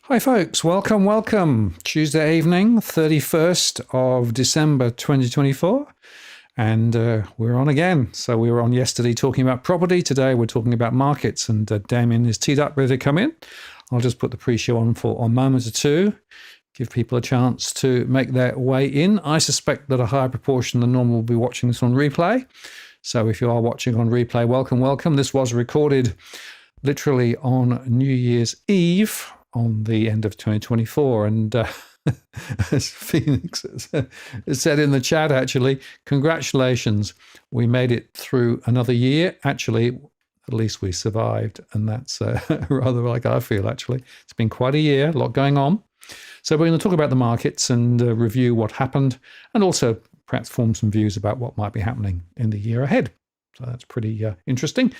Hi folks, welcome. Tuesday evening, 31st of December 2024, and we're on again. So we were on yesterday talking about property. Today we're talking about markets, and Damien is teed up, ready to come in. I'll just put the pre-show on for a moment or two, give people a chance to make their way in. I suspect that a higher proportion than normal will be watching this on replay. So if you are watching on replay, welcome. This was recorded literally on New Year's Eve, on the end of 2024, and as Phoenix has said in the chat, actually, congratulations, we made it through another year. Actually, at least we survived, and that's rather like I feel. Actually, it's been quite a year, a lot going on. So we're going to talk about the markets and review what happened, and also perhaps form some views about what might be happening in the year ahead. So that's pretty interesting.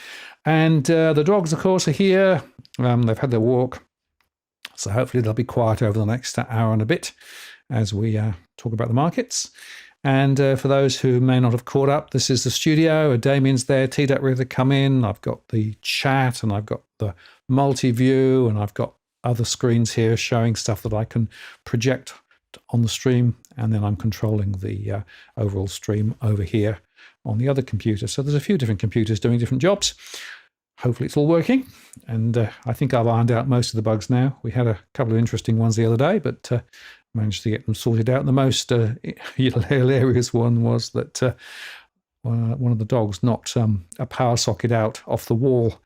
And the dogs, of course, are here. They've had their walk. So hopefully they'll be quiet over the next hour and a bit as we talk about the markets. And for those who may not have caught up, this is the studio. Damien's there, teed up, ready to come in. I've got the chat, and I've got the multi-view, and I've got other screens here showing stuff that I can project on the stream. And then I'm controlling the overall stream over here on the other computer. So there's a few different computers doing different jobs. Hopefully it's all working, and I think I've ironed out most of the bugs now. We had a couple of interesting ones the other day, but managed to get them sorted out. The most hilarious one was that one of the dogs knocked a power socket out off the wall,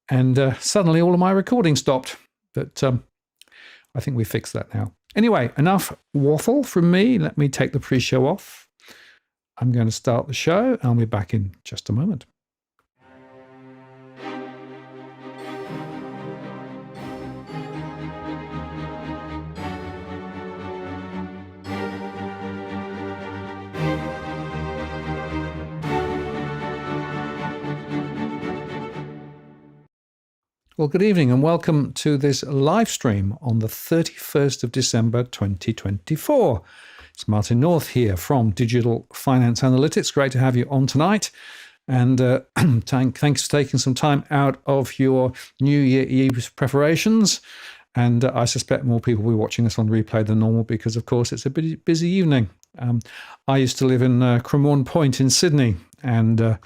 and suddenly all of my recording stopped. But I think we fixed that now. Anyway, enough waffle from me. Let me take the pre-show off. I'm going to start the show. I'll be back in just a moment. Well, good evening and welcome to this live stream on the 31st of December 2024. It's Martin North here from Digital Finance Analytics. Great to have you on tonight. And thanks for taking some time out of your New Year Eve preparations. And I suspect more people will be watching us on replay than normal because, of course, it's a busy evening. I used to live in Cremorne Point in Sydney, and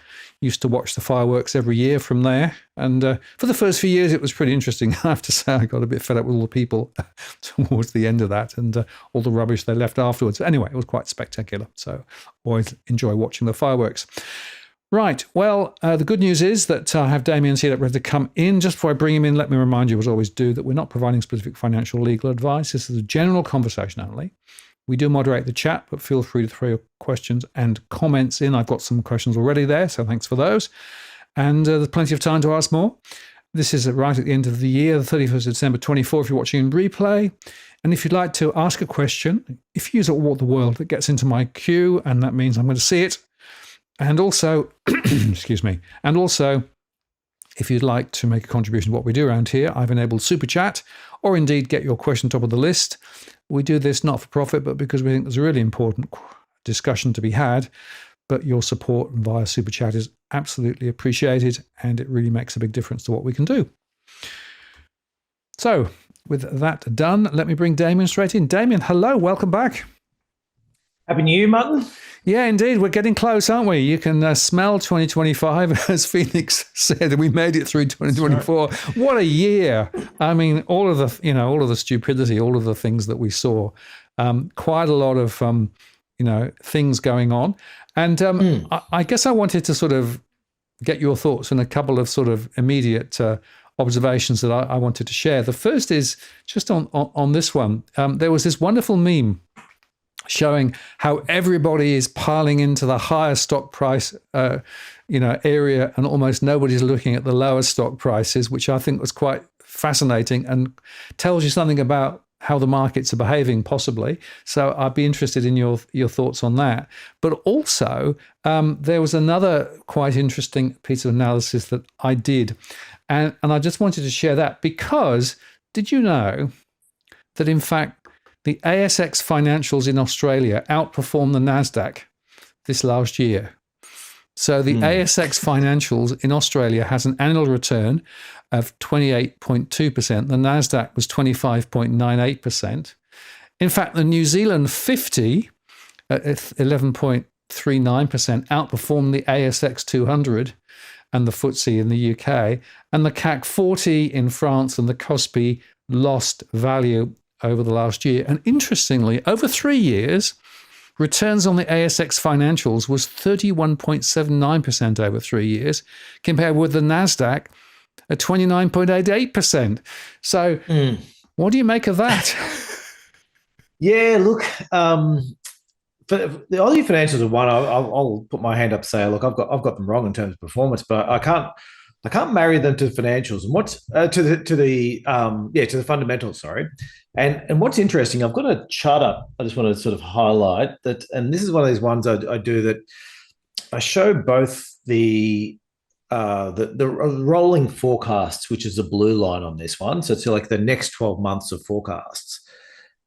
used to watch the fireworks every year from there. And for the first few years, it was pretty interesting. I have to say, I got a bit fed up with all the people towards the end of that, and all the rubbish they left afterwards. Anyway, it was quite spectacular. So always enjoy watching the fireworks. Right. Well, the good news is that I have Damien here ready to come in. Just before I bring him in, let me remind you, as I always do, that we're not providing specific financial or legal advice. This is a general conversation only. We do moderate the chat, but feel free to throw your questions and comments in. I've got some questions already there, so thanks for those. And there's plenty of time to ask more. This is right at the end of the year, the 31st of December 24, if you're watching in replay. And if you'd like to ask a question, if you use What the World, it gets into my queue, and that means I'm going to see it. And also, excuse me, and also, if you'd like to make a contribution to what we do around here, I've enabled Super Chat, or indeed get your question top of the list. We do this not for profit, but because we think there's a really important discussion to be had. But your support via Super Chat is absolutely appreciated, and it really makes a big difference to what we can do. So, with that done, let me bring Damien straight in. Damien, hello, welcome back. Happy New Year, Martin. Yeah, indeed. We're getting close, aren't we? You can smell 2025, as Phoenix said. We made it through 2024. What a year. I mean, all of the stupidity, all of the things that we saw, quite a lot of, things going on. And I guess I wanted to sort of get your thoughts on a couple of sort of immediate observations that I wanted to share. The first is just on this one. There was this wonderful meme showing how everybody is piling into the higher stock price, area, and almost nobody's looking at the lower stock prices, which I think was quite fascinating and tells you something about how the markets are behaving, possibly. So I'd be interested in your thoughts on that. But also, there was another quite interesting piece of analysis that I did, and I just wanted to share that because did you know that in fact the ASX financials in Australia outperformed the NASDAQ this last year? So the ASX financials in Australia has an annual return of 28.2%. The Nasdaq was 25.98%. In fact, the New Zealand 50 at 11.39% outperformed the ASX 200 and the FTSE in the UK, and the CAC 40 in France and the KOSPI lost value over the last year. And interestingly, over 3 years, returns on the ASX financials was 31.79% over 3 years, compared with the Nasdaq at 29.88%. So what do you make of that? Yeah, look, for the Aussie financials are one. I'll put my hand up and say, look, I've got them wrong in terms of performance, but I can't marry them to the financials and what's to the fundamentals. Sorry, and what's interesting, I've got a chart up. I just want to sort of highlight that, and this is one of these ones I do that I show both the rolling forecasts, which is the blue line on this one. So it's like the next 12 months of forecasts.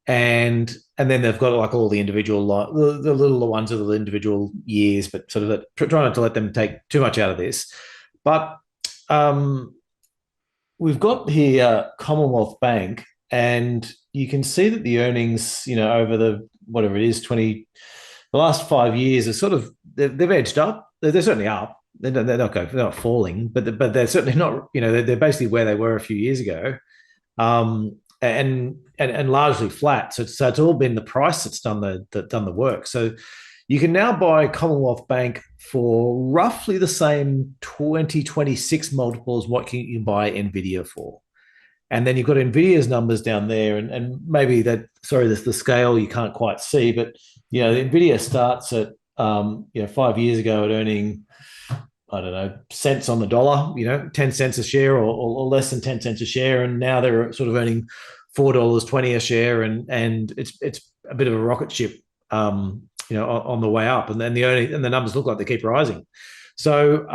And then they've got like all the individual, the little ones of the individual years, but sort of try not to let them take too much out of this. But we've got here Commonwealth Bank, and you can see that the earnings, over the whatever it is, the last 5 years are sort of they've edged up. They're certainly up. They're not falling, but they're certainly not. They're basically where they were a few years ago. And largely flat. So it's all been the price that's done the work. So you can now buy Commonwealth Bank for roughly the same 2026 multiple as what you can buy Nvidia for. And then you've got Nvidia's numbers down there, and maybe the scale you can't quite see, but Nvidia starts at 5 years ago at earning, I don't know, cents on the dollar, 10 cents a share or less than 10 cents a share. And now they're sort of earning $4.20 a share. And it's a bit of a rocket ship, on the way up. And then the numbers look like they keep rising. So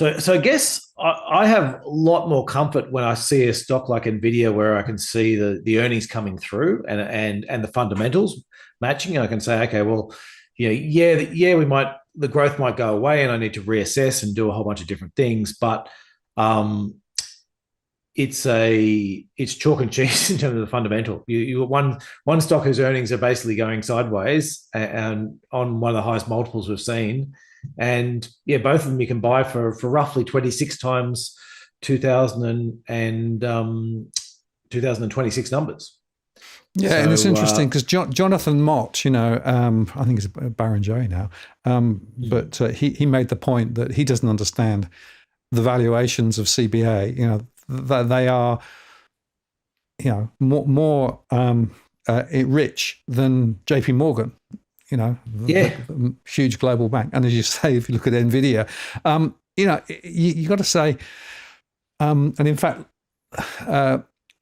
I guess I have a lot more comfort when I see a stock like Nvidia, where I can see the earnings coming through and the fundamentals matching. And I can say, okay, well, the growth might go away and I need to reassess and do a whole bunch of different things, but it's chalk and cheese in terms of the fundamental. You got one stock whose earnings are basically going sideways and on one of the highest multiples we've seen, and both of them you can buy for roughly 26 times 2026 numbers. Yeah, so, and it's interesting because Jonathan Mott, I think it's Barrenjoey now, but he made the point that he doesn't understand the valuations of CBA. That they are, more rich than JP Morgan. The huge global bank. And as you say, if you look at Nvidia, you got to say, and in fact.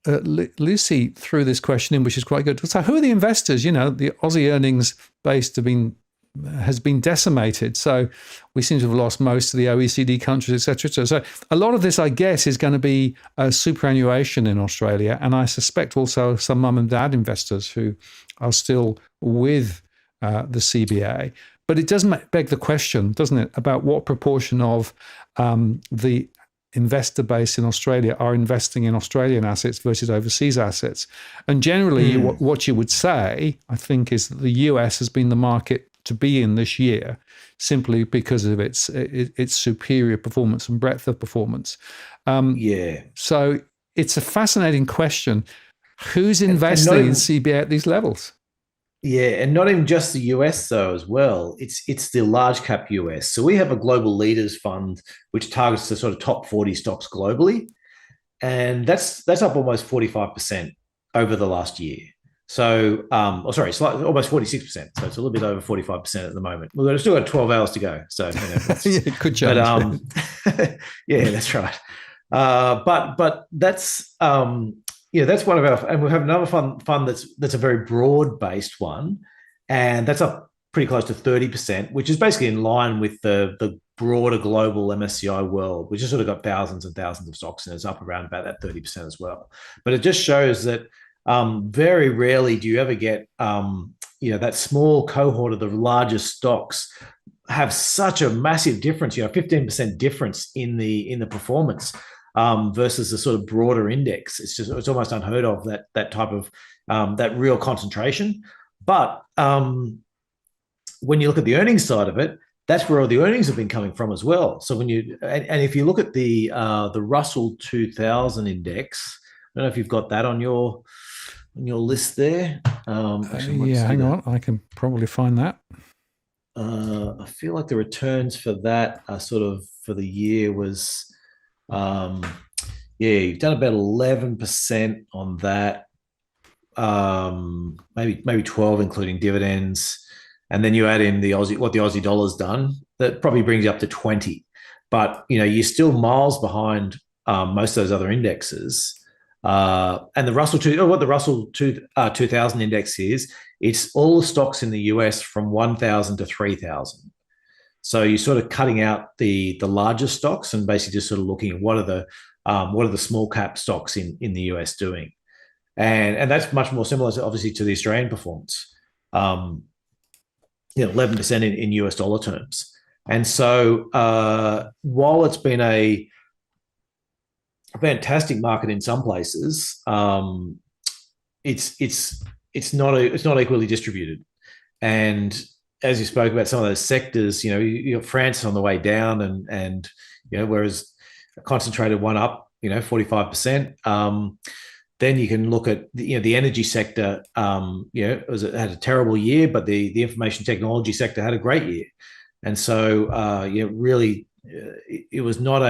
Lucy threw this question in, which is quite good. So, who are the investors? The Aussie earnings base has been decimated. So, we seem to have lost most of the OECD countries, etc. So, a lot of this, I guess, is going to be superannuation in Australia, and I suspect also some mum and dad investors who are still with the CBA. But it does beg the question, doesn't it, about what proportion of the investor base in Australia are investing in Australian assets versus overseas assets. And generally, what you would say, I think, is that the US has been the market to be in this year simply because of its superior performance and breadth of performance. So it's a fascinating question. Who's investing in CBA at these levels? Yeah, and not even just the US though as well. It's the large cap US. So we have a global leaders fund which targets the sort of top 40 stocks globally, and that's up almost 45% over the last year. So, slightly almost 46%. So it's a little bit over 45% at the moment. We've still got 12 hours to go. So it could change. But, yeah, that's right. But that's. That's one of our, and we have another fund that's a very broad-based one, and that's up pretty close to 30%, which is basically in line with the broader global MSCI world, which has sort of got thousands and thousands of stocks, and it's up around about that 30% as well. But it just shows that very rarely do you ever get that small cohort of the largest stocks have such a massive difference, 15% difference in the performance versus the sort of broader index. It's almost unheard of, that type of that real concentration. But when you look at the earnings side of it, that's where all the earnings have been coming from as well. So if you look at the Russell 2000 index, I don't know if you've got that on your list there. Yeah, hang on, I can probably find that. I feel like the returns for that are sort of for the year was, you've done about 11% on that, maybe 12 including dividends, and then you add in what the Aussie dollar's done. That probably brings you up to 20. But you're still miles behind most of those other indexes. And the Russell what the Russell 2000 index is, it's all the stocks in the US from 1,000 to 3,000. So you're sort of cutting out the larger stocks and basically just sort of looking at what are the small cap stocks in the US doing, and that's much more similar, obviously, to the Australian performance. 11% in US dollar terms. And so while it's been a fantastic market in some places, it's not equally distributed. And as you spoke about some of those sectors, you got France on the way down, and whereas a concentrated one up, 45%. Then you can look at the energy sector. It had a terrible year, but the information technology sector had a great year. And so really, it was not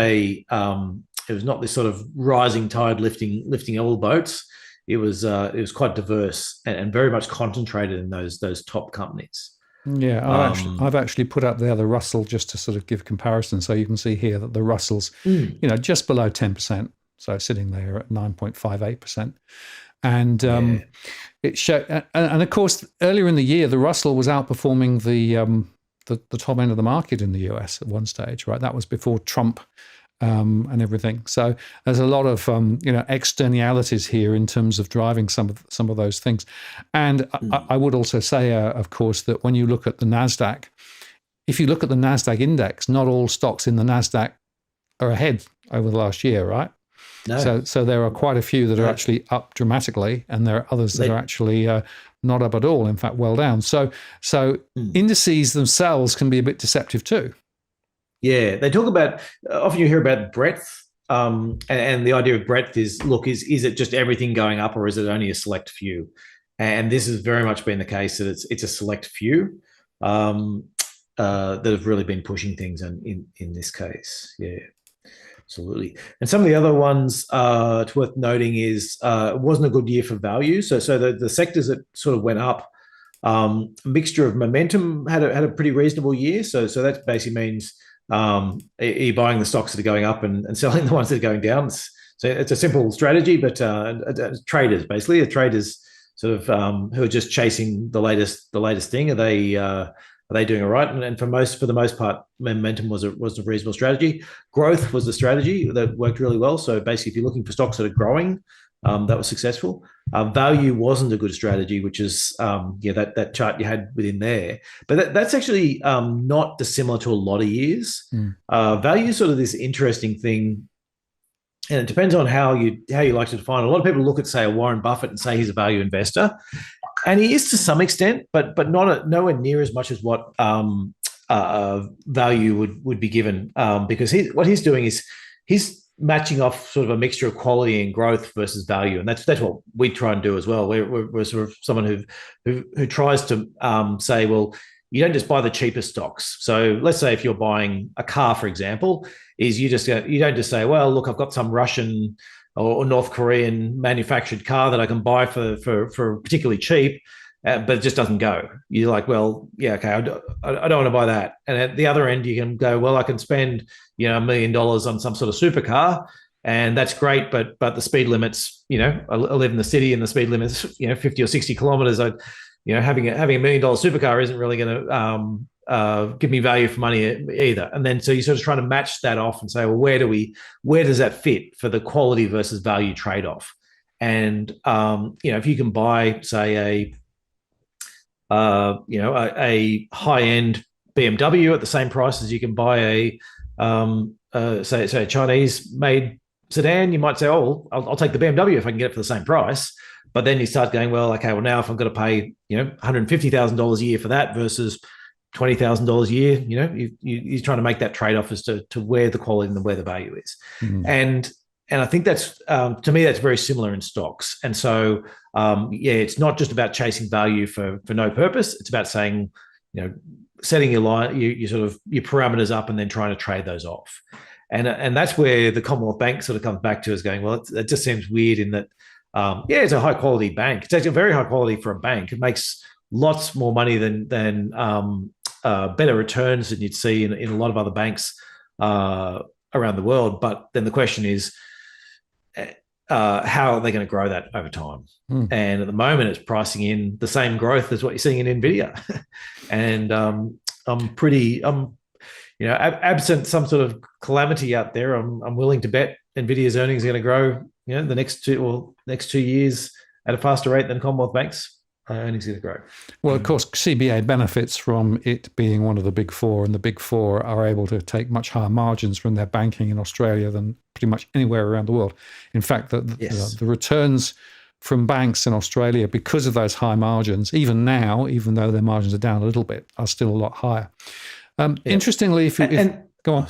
this sort of rising tide lifting all boats. It was quite diverse and very much concentrated in those top companies. Yeah, I've actually put up there the Russell just to sort of give comparison. So you can see here that the Russell's, just below 10%. So sitting there at 9.58%. And it showed, and of course, earlier in the year, the Russell was outperforming the top end of the market in the US at one stage, right? That was before Trump and everything. So there's a lot of externalities here in terms of driving some of those things. And I would also say, of course, that when you look at the NASDAQ, if you look at the NASDAQ index, not all stocks in the NASDAQ are ahead over the last year, right? No. So there are quite a few that are actually up dramatically, and there are others that are actually not up at all, in fact, well down. So indices themselves can be a bit deceptive too. Yeah, they talk about, often you hear about breadth, and the idea of breadth is it just everything going up, or is it only a select few? And this has very much been the case, that it's a select few that have really been pushing things in this case. Yeah. Absolutely. And some of the other ones it's worth noting is it wasn't a good year for value. So the sectors that sort of went up, a mixture of momentum had a pretty reasonable year. So that basically means you're buying the stocks that are going up and selling the ones that are going down. So it's a simple strategy, but traders, basically, the traders sort of who are just chasing the latest thing. Are they doing all right? And for the most part, momentum was a reasonable strategy. Growth was the strategy that worked really well. So basically, if you're looking for stocks that are growing, that was successful. Value wasn't a good strategy, which is that chart you had within there. But that's actually not dissimilar to a lot of years. Value is sort of this interesting thing, and it depends on how you like to define it. A lot of people look at, say, a Warren Buffett and say he's a value investor. And he is to some extent, but nowhere near as much as what value would be given, because what he's doing is he's matching off sort of a mixture of quality and growth versus value, and that's what we try and do as well. We're sort of someone who tries to say, well, you don't just buy the cheapest stocks. So let's say if you're buying a car, for example, you don't just say, well, look, I've got some Russian or North Korean manufactured car that I can buy for particularly cheap, but it just doesn't go. You're like, well, yeah, okay, I don't want to buy that. And at the other end, you can go, well, I can spend $1 million on some sort of supercar, and that's great, but the speed limits, I live in the city and the speed limits, 50 or 60 kilometers. Having a $1 million supercar isn't really going to give me value for money either. And then so you're sort of trying to match that off and say, well, where does that fit for the quality versus value trade-off? And if you can buy, say, a high-end BMW at the same price as you can buy say a Chinese made sedan, you might say, oh, I'll take the BMW if I can get it for the same price. But then you start going, well, okay, well now if I'm going to pay $150,000 a year for that versus $20,000 a year, you're trying to make that trade off as to where the quality and where the value is, and I think that's to me that's very similar in stocks. And so it's not just about chasing value for no purpose. It's about saying, setting your line, you sort of your parameters up, and then trying to trade those off. And that's where the Commonwealth Bank sort of comes back to, is going, well, it just seems weird in that, it's a high quality bank. It's actually very high quality for a bank. It makes lots more money than better returns than you'd see in a lot of other banks around the world. But then the question is, how are they going to grow that over time? And at the moment, it's pricing in the same growth as what you're seeing in Nvidia. And absent some sort of calamity out there, I'm willing to bet Nvidia's earnings are going to grow, the next 2 years at a faster rate than Commonwealth Bank's earnings are going to grow. Well, of course, CBA benefits from it being one of the big four, and the big four are able to take much higher margins from their banking in Australia than pretty much anywhere around the world. In fact, the returns from banks in Australia, because of those high margins, even now, even though their margins are down a little bit, are still a lot higher. Interestingly, go on.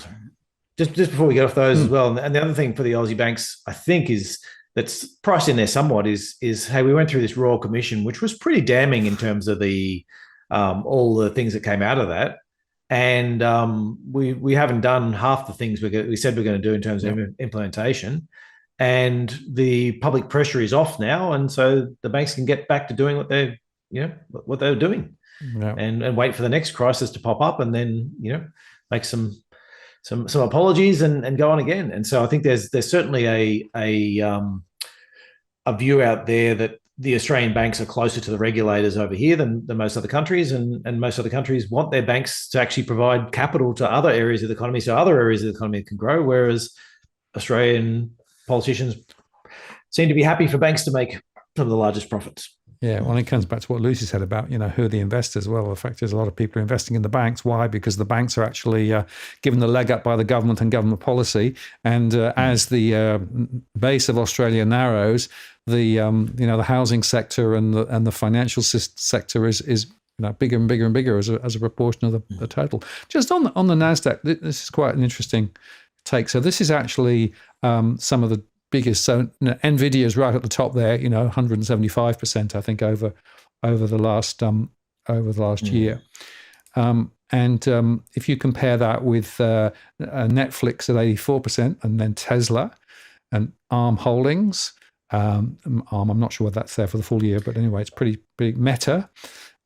Just before we get off those as well, and the other thing for the Aussie banks, I think, is that's priced in there somewhat is hey, we went through this Royal Commission, which was pretty damning in terms of the all the things that came out of that, and we haven't done half the things we said we're going to do in terms of implementation, and the public pressure is off now, and so the banks can get back to doing what they were doing, and wait for the next crisis to pop up, and then make some apologies and go on again. And so I think there's certainly a view out there that the Australian banks are closer to the regulators over here than most other countries, and most other countries want their banks to actually provide capital to other areas of the economy, so other areas of the economy can grow, whereas Australian politicians seem to be happy for banks to make some of the largest profits. Yeah, well, it comes back to what Lucy said about, who are the investors? Well, the fact is a lot of people are investing in the banks. Why? Because the banks are actually given the leg up by the government and government policy. And as the base of Australia narrows, the housing sector and the financial sector is bigger and bigger and bigger as a proportion of the total. Just on the NASDAQ, this is quite an interesting take. So this is actually some of the biggest. So Nvidia is right at the top there, 175%, I think, over the last year. And if you compare that with Netflix at 84%, and then Tesla and ARM Holdings, ARM, I'm not sure what that's there for the full year, but anyway, it's pretty big. Meta,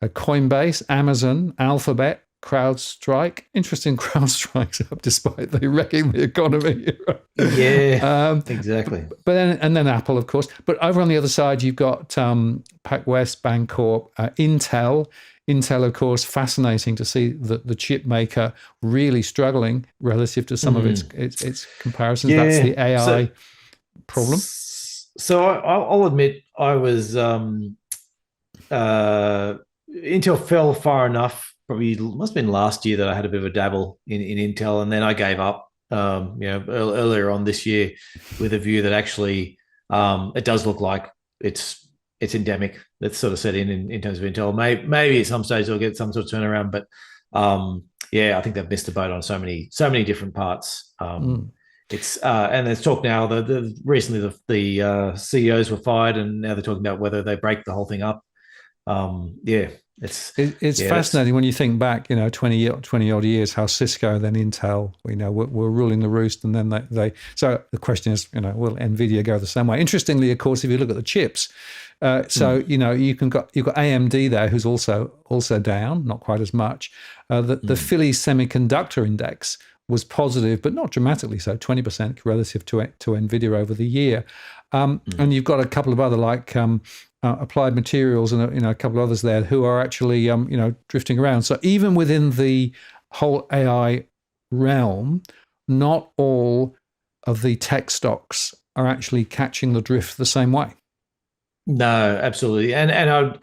Coinbase, Amazon, Alphabet, CrowdStrike. Interesting, CrowdStrike's up despite they wrecking the economy. Yeah, exactly. But then Apple, of course. But over on the other side, you've got PacWest, Bancorp, Intel. Intel, of course, fascinating to see the chip maker really struggling relative to some of its comparisons. Yeah. That's the AI problem. So I'll admit I was Intel fell far enough. Probably must have been last year that I had a bit of a dabble in Intel, and then I gave up. Earlier on this year, with a view that actually it does look like it's endemic. That's sort of set in terms of Intel. Maybe at some stage they'll get some sort of turnaround, but I think they've missed the boat on so many different parts. It's and there's talk now. Recently the CEOs were fired, and now they're talking about whether they break the whole thing up. It's fascinating when you think back, 20 odd years, how Cisco, then Intel, were ruling the roost, and then they. So the question is, will Nvidia go the same way? Interestingly, of course, if you look at the chips, you've got AMD there, who's also down, not quite as much. The Philly Semiconductor Index was positive, but not dramatically so, 20% relative to Nvidia over the year. And you've got a couple of other Applied Materials and a couple of others there who are actually drifting around. So even within the whole AI realm, not all of the tech stocks are actually catching the drift the same way. No, absolutely, and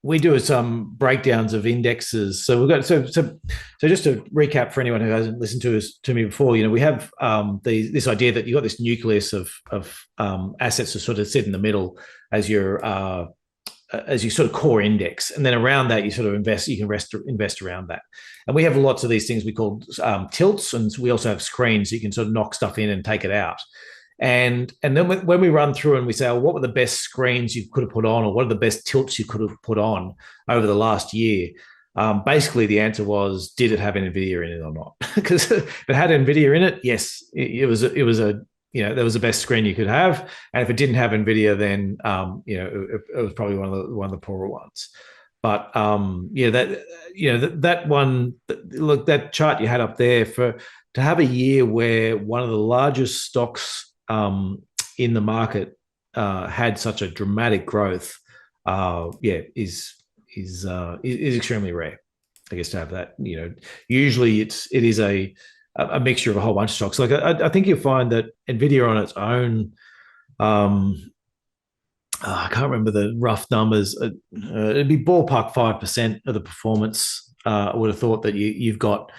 we do some breakdowns of indexes. So we've got so just to recap for anyone who hasn't listened to me before, we have this idea that you've got this nucleus of assets to sort of sit in the middle as your sort of core index, and then around that you sort of invest. You can invest around that, and we have lots of these things we call tilts, and we also have screens so you can sort of knock stuff in and take it out. And then when we run through and we say, oh, what were the best screens you could have put on, or what are the best tilts you could have put on over the last year? Basically, the answer was, did it have NVIDIA in it or not? Because if it had NVIDIA in it, yes, it was that was the best screen you could have. And if it didn't have NVIDIA, then it was probably one of the poorer ones. But that one, look, that chart you had up there, to have a year where one of the largest stocks in the market had such a dramatic growth, is extremely rare, I guess, to have that. Usually it is a mixture of a whole bunch of stocks. Like I think you'll find that NVIDIA on its own, I can't remember the rough numbers. It'd be ballpark 5% of the performance. I would have thought that you've got,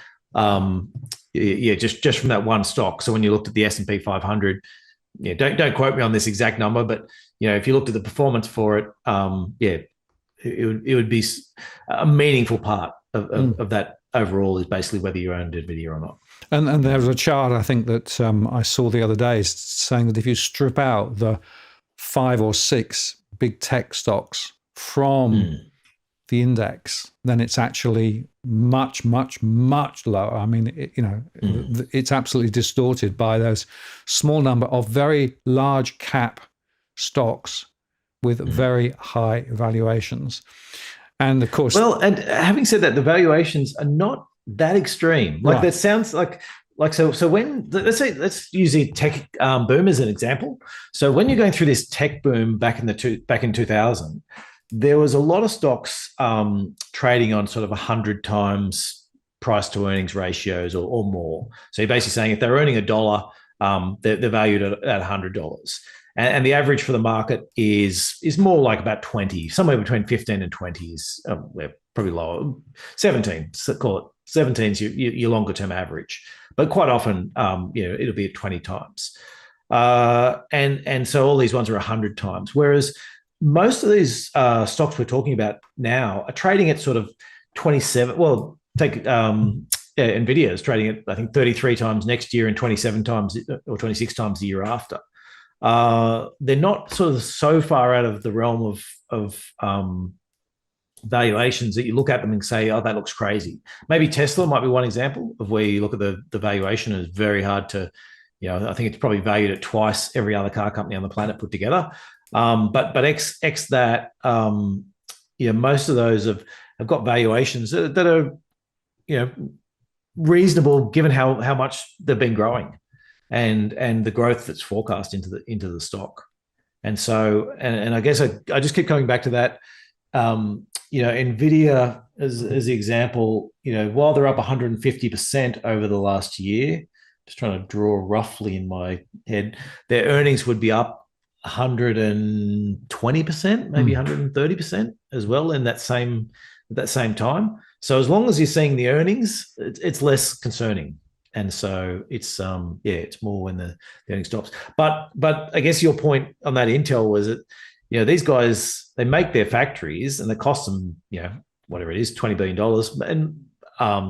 just from that one stock. So when you looked at the S&P 500, don't quote me on this exact number, but if you looked at the performance for it, it would be a meaningful part of that overall is basically whether you owned NVIDIA or not. And there was a chart I think that I saw the other day saying that if you strip out the 5 or 6 big tech stocks from the index, then it's actually much, much, much lower. I mean, it's absolutely distorted by those small number of very large cap stocks with very high valuations. And of course, well, and having said that, the valuations are not that extreme. Like that sounds like so when let's use the tech boom as an example. So when you're going through this tech boom back in 2000, there was a lot of stocks trading on sort of 100 times price to earnings ratios or more. So you're basically saying if they're earning $1, they're valued at $100. And the average for the market is more like about 20, somewhere between 15 and 20 is probably lower. 17, so call it 17 is your longer term average. But quite often, it'll be at 20 times. And so all these ones are 100 times. Whereas most of these stocks we're talking about now are trading at sort of 27. Well, take NVIDIA is trading at, I think, 33 times next year and 27 times or 26 times the year after. They're not sort of so far out of the realm of valuations that you look at them and say, oh, that looks crazy. Maybe Tesla might be one example of where you look at the valuation and it's very hard to, I think it's probably valued at twice every other car company on the planet put together. But X that, most of those have got valuations that are, reasonable given how much they've been growing, and the growth that's forecast into the stock. And so, and I guess I just keep coming back to that. NVIDIA as the example. While they're up 150% over the last year, just trying to draw roughly in my head, their earnings would be up 120%, maybe 130% as well in that same time. So as long as you're seeing the earnings, it's less concerning. And so it's it's more when the earnings stops. But I guess your point on that Intel was that these guys, they make their factories and they cost them whatever it is, $20 billion and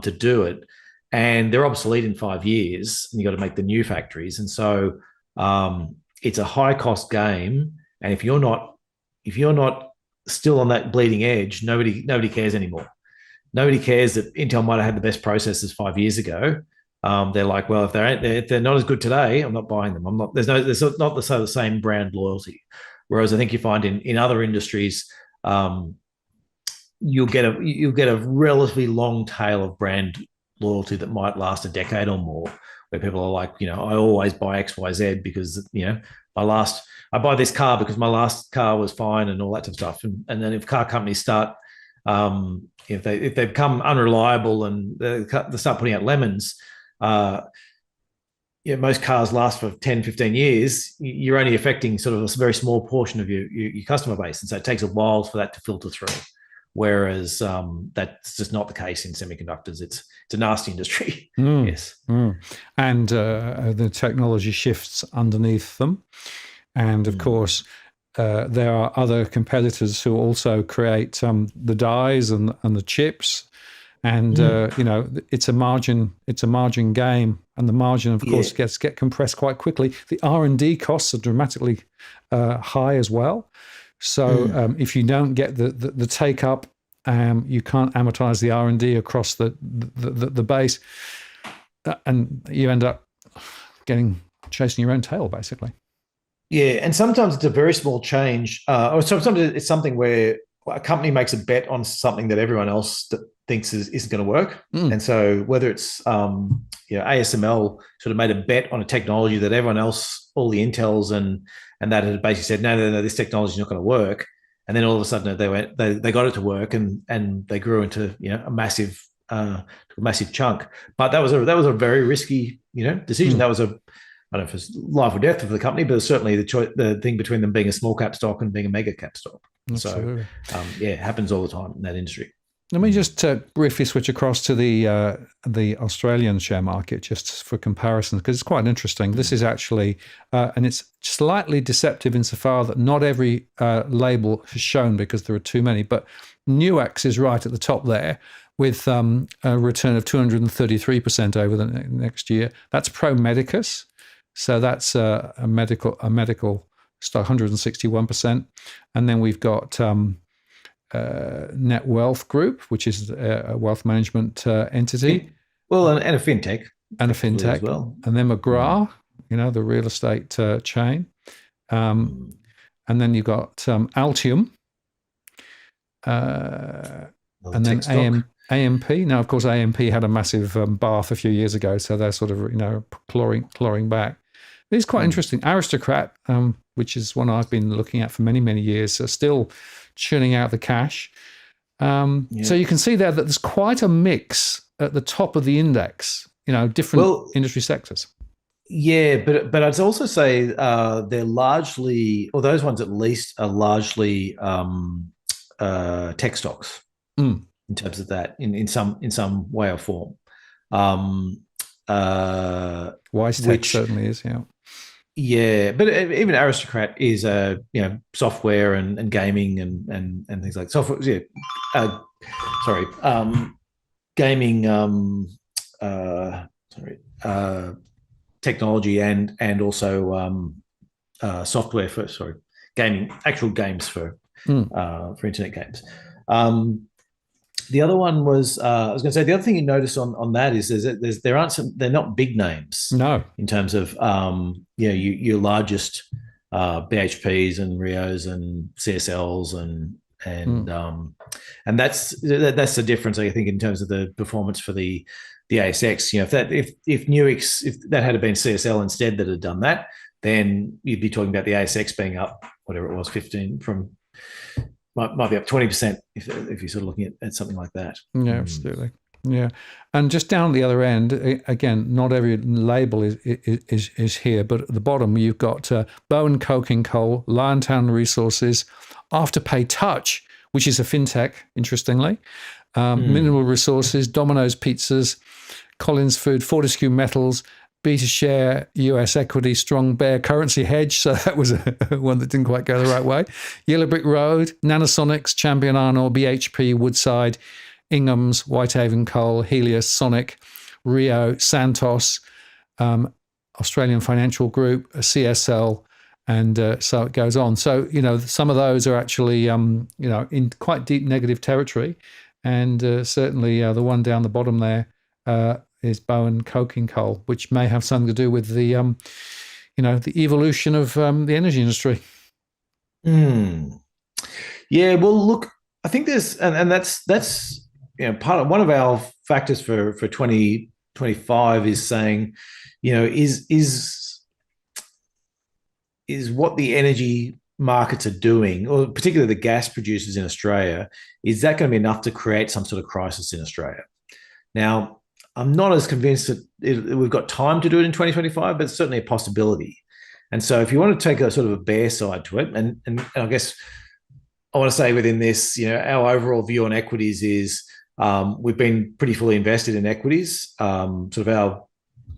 to do it, and they're obsolete in 5 years, and you got to make the new factories. And so it's a high cost game, and if you're not still on that bleeding edge, nobody cares anymore. Nobody cares that Intel might have had the best processors 5 years ago. They're like, well, if they're not as good today, I'm not buying them. There's not the same brand loyalty. Whereas I think you find in other industries, you'll get a relatively long tail of brand loyalty that might last a decade or more, where people are like, I always buy XYZ because I buy this car because my last car was fine and all that type of stuff. And then if car companies start, if they become unreliable and they start putting out lemons, most cars last for 10, 15 years. You're only affecting sort of a very small portion of your customer base. And so it takes a while for that to filter through. whereas that's just not the case in semiconductors. It's a nasty industry. Yes. And the technology shifts underneath them. And of course, there are other competitors who also create the dies and the chips. And it's a margin game, and the margin, of course, gets compressed quite quickly. The R&D costs are dramatically high as well. So if you don't get the take up, you can't amortize the R&D across the base, and you end up chasing your own tail, basically. Yeah, and sometimes it's a very small change, or sometimes it's something where a company makes a bet on something that everyone else thinks isn't going to work. And so whether it's ASML sort of made a bet on a technology that everyone else, all the Intels and that had basically said, no, this technology is not going to work. And then all of a sudden they got it to work, and they grew into a massive chunk. But that was a very risky decision. That was I don't know if it's life or death for the company, but certainly the thing between them being a small cap stock and being a mega cap stock. Absolutely. So it happens all the time in that industry. Let me just briefly switch across to the Australian share market, just for comparison, because it's quite interesting. This is actually, and it's slightly deceptive insofar that not every label is shown because there are too many, but Nucleus is right at the top there with a return of 233% over the next year. That's Pro Medicus. So that's a medical stock, 161%. And then we've got Net Wealth Group, which is a wealth management entity. Well, and a fintech. And a fintech. As well. And then McGrath, the real estate chain. And then you've got Altium. And then AMP. Now, of course, AMP had a massive bath a few years ago, so they're sort of, clawing back. It's quite interesting. Aristocrat, which is one I've been looking at for many, many years, are still churning out the cash. So you can see there that there's quite a mix at the top of the index, different industry sectors. Yeah, but I'd also say they're largely, or those ones at least, are largely tech stocks in terms of that, in some way or form. WiseTech certainly is, yeah. Yeah, but even Aristocrat is software and gaming and things like software. Yeah, gaming. Technology and also software for gaming, actual games for internet games. The other one was I was going to say the other thing you notice on that is they're not big names. No, in terms of your largest BHPs and Rios and CSLs and that's the difference, I think, in terms of the performance for the ASX. If Nuix, if that had been CSL instead that had done that, then you'd be talking about the ASX being up whatever it was, 15 from. Might be up 20% if you're sort of looking at something like that. Yeah, absolutely. Yeah, and just down the other end, again, not every label is here, but at the bottom you've got Bowen Coking Coal, Liontown Resources, Afterpay Touch, which is a fintech, interestingly, Mineral Resources, Domino's Pizzas, Collins Food, Fortescue Metals, BetaShare, US Equity, Strong Bear, Currency Hedge. So that was one that didn't quite go the right way. Yellow Brick Road, Nanosonics, Champion Iron Ore, BHP, Woodside, Ingham's, Whitehaven Coal, Helios, Sonic, Rio, Santos, Australian Financial Group, CSL, and so it goes on. So, some of those are actually, in quite deep negative territory. And certainly the one down the bottom there is Bowen Coking Coal, which may have something to do with the, the evolution of the energy industry. Yeah, well, look, I think there's, and that's part of one of our factors for 2025 is saying, is what the energy markets are doing, or particularly the gas producers in Australia, is that going to be enough to create some sort of crisis in Australia? Now, I'm not as convinced that we've got time to do it in 2025, but it's certainly a possibility. And so if you want to take a sort of a bear side to it, and I guess I want to say within this, our overall view on equities is we've been pretty fully invested in equities.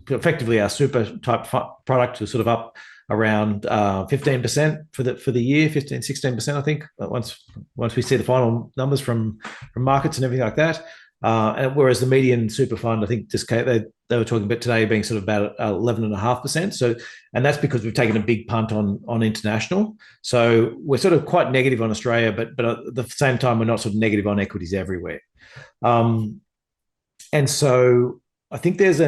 Effectively our super type product is sort of up around 15% for the year, 15-16%, I think. Once we see the final numbers from markets and everything like that. And whereas the median super fund, I think they were talking about today being sort of about 11.5%. So, and that's because we've taken a big punt on international. So we're sort of quite negative on Australia, but at the same time, we're not sort of negative on equities everywhere. And so I think there's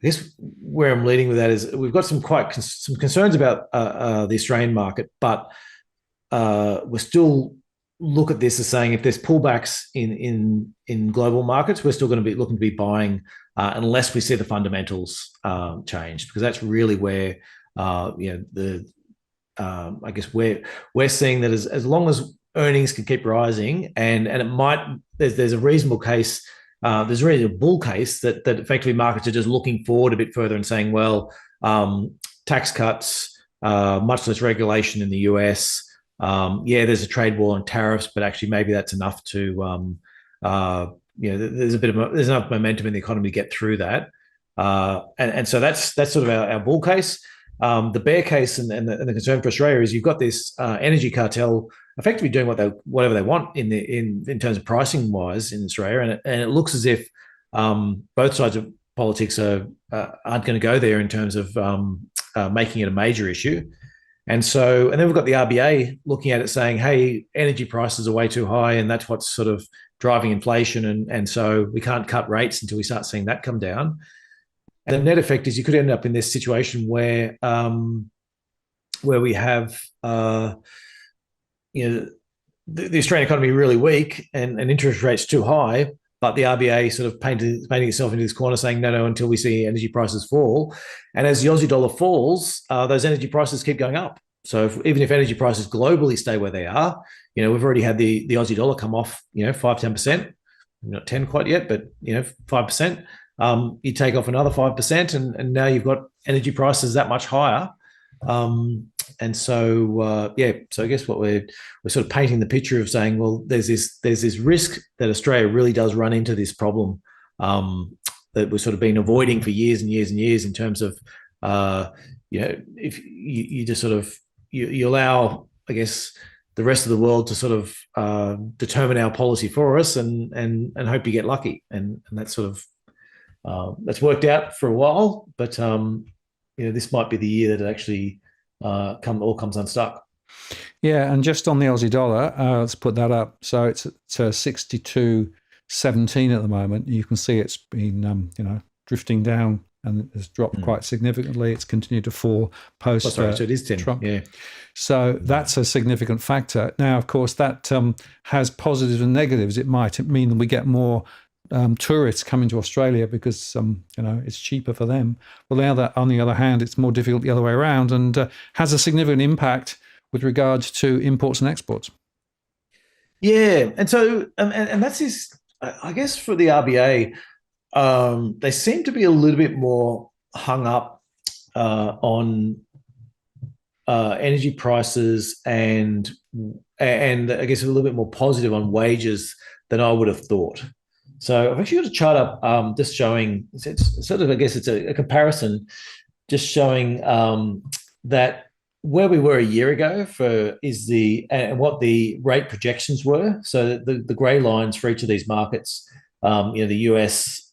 I guess where I'm leading with that is we've got some concerns about the Australian market, but we're still look at this as saying if there's pullbacks in global markets, we're still going to be looking to be buying unless we see the fundamentals change, because that's really where I guess we're seeing that as long as earnings can keep rising, and it might there's a reasonable case. There's really a bull case that effectively markets are just looking forward a bit further and saying, well, tax cuts, much less regulation in the US. There's a trade war and tariffs, but actually maybe that's enough to, there's enough momentum in the economy to get through that. And so that's sort of our bull case. The bear case and the concern for Australia is you've got this energy cartel effectively doing whatever they want in terms of pricing wise in Australia, and it looks as if both sides of politics aren't going to go there in terms of making it a major issue. And then we've got the RBA looking at it saying, hey, energy prices are way too high, and that's what's sort of driving inflation, and so we can't cut rates until we start seeing that come down. And the net effect is you could end up in this situation where we have the Australian economy really weak and interest rates too high, but the RBA sort of painting itself into this corner saying, no, until we see energy prices fall. And as the Aussie dollar falls, those energy prices keep going up. So even if energy prices globally stay where they are, we've already had the Aussie dollar come off, 5-10%, not 10 quite yet, but 5%. You take off another 5%, and now you've got energy prices that much higher. So I guess what we're sort of painting the picture of saying, well, there's this risk that Australia really does run into this problem that we've sort of been avoiding for years and years and years in terms of, if you just sort of you allow, I guess, the rest of the world to sort of determine our policy for us and hope you get lucky, and that's sort of that's worked out for a while, but this might be the year that it actually all comes unstuck. Yeah, and just on the Aussie dollar, let's put that up. So it's at 62.17 at the moment. You can see it's been drifting down, and it's dropped quite significantly. It's continued to fall post. So it is 10. Trump. Yeah. So that's a significant factor. Now, of course, that has positives and negatives. It might mean that we get more tourists coming to Australia because it's cheaper for them. Well, on the other hand, it's more difficult the other way around, and has a significant impact with regards to imports and exports. Yeah, and so and that's his. I guess for the RBA, they seem to be a little bit more hung up on energy prices and I guess a little bit more positive on wages than I would have thought. So I've actually got a chart up just showing, it's sort of, I guess it's a comparison, just showing that where we were a year ago and what the rate projections were. So the grey lines for each of these markets, the US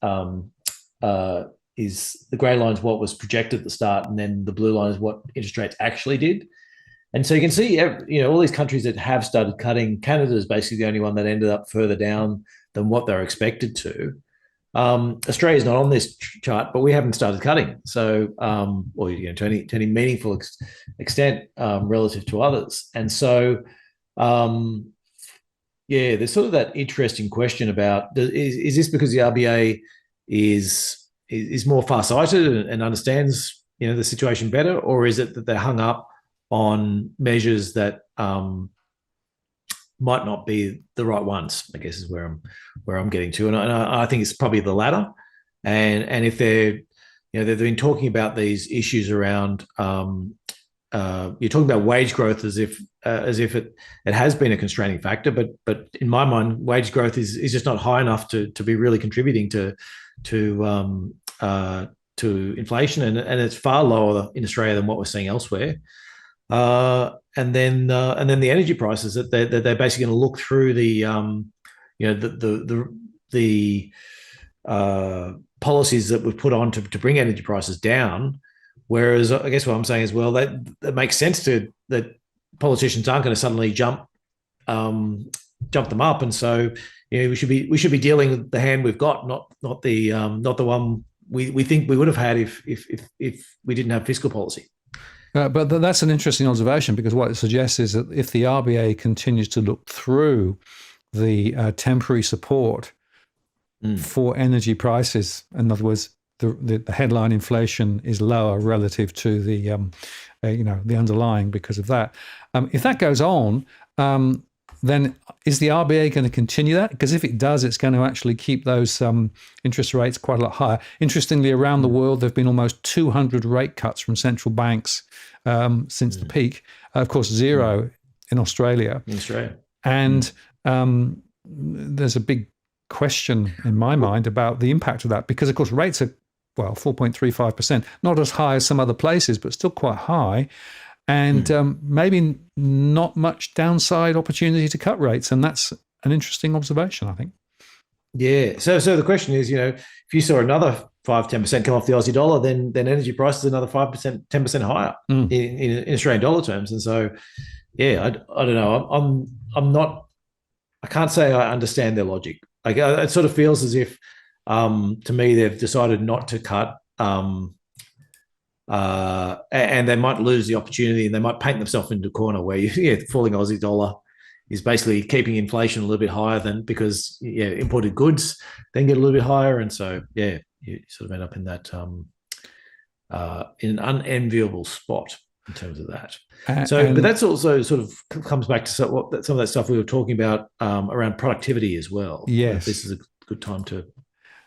is the grey line is what was projected at the start, and then the blue line is what interest rates actually did. And so you can see, all these countries that have started cutting. Canada is basically the only one that ended up further down than what they're expected to. Australia is not on this chart, but we haven't started cutting. So, to any meaningful extent relative to others. And so, there's sort of that interesting question about is this because the RBA is more farsighted and understands the situation better, or is it that they're hung up on measures that might not be the right ones, I guess is where I'm getting to. And I think it's probably the latter. And if they've been talking about these issues around you're talking about wage growth as if it has been a constraining factor, but in my mind, wage growth is just not high enough to be really contributing to inflation, and it's far lower in Australia than what we're seeing elsewhere. And then the energy prices that they're basically going to look through the policies that we've put on to bring energy prices down. Whereas I guess what I'm saying is, well, that makes sense that politicians aren't going to suddenly jump them up, and so we should be dealing with the hand we've got, not the one we think we would have had if we didn't have fiscal policy. But that's an interesting observation, because what it suggests is that if the RBA continues to look through the temporary support for energy prices, in other words, the headline inflation is lower relative to the underlying because of that. If that goes on, then is the RBA going to continue that? Because if it does, it's going to actually keep those interest rates quite a lot higher. Interestingly, around the world, there have been almost 200 rate cuts from central banks since the peak. Of course, zero in Australia. And there's a big question in my mind about the impact of that, because, of course, rates are, 4.35%, not as high as some other places, but still quite high. And maybe not much downside opportunity to cut rates. And that's an interesting observation, I think. Yeah. So the question is, if you saw another 5-10% come off the Aussie dollar, then energy prices are another 5%, 10% higher in Australian dollar terms. And so, yeah, I don't know. I'm not. I can't say I understand their logic. Like, it sort of feels as if, to me, they've decided not to cut. And they might lose the opportunity, and they might paint themselves into a corner where falling Aussie dollar is basically keeping inflation a little bit higher than, because imported goods then get a little bit higher, and so you sort of end up in that in an unenviable spot in terms of that. But that's also sort of comes back to some of that stuff we were talking about around productivity as well. Yes, this is a good time to.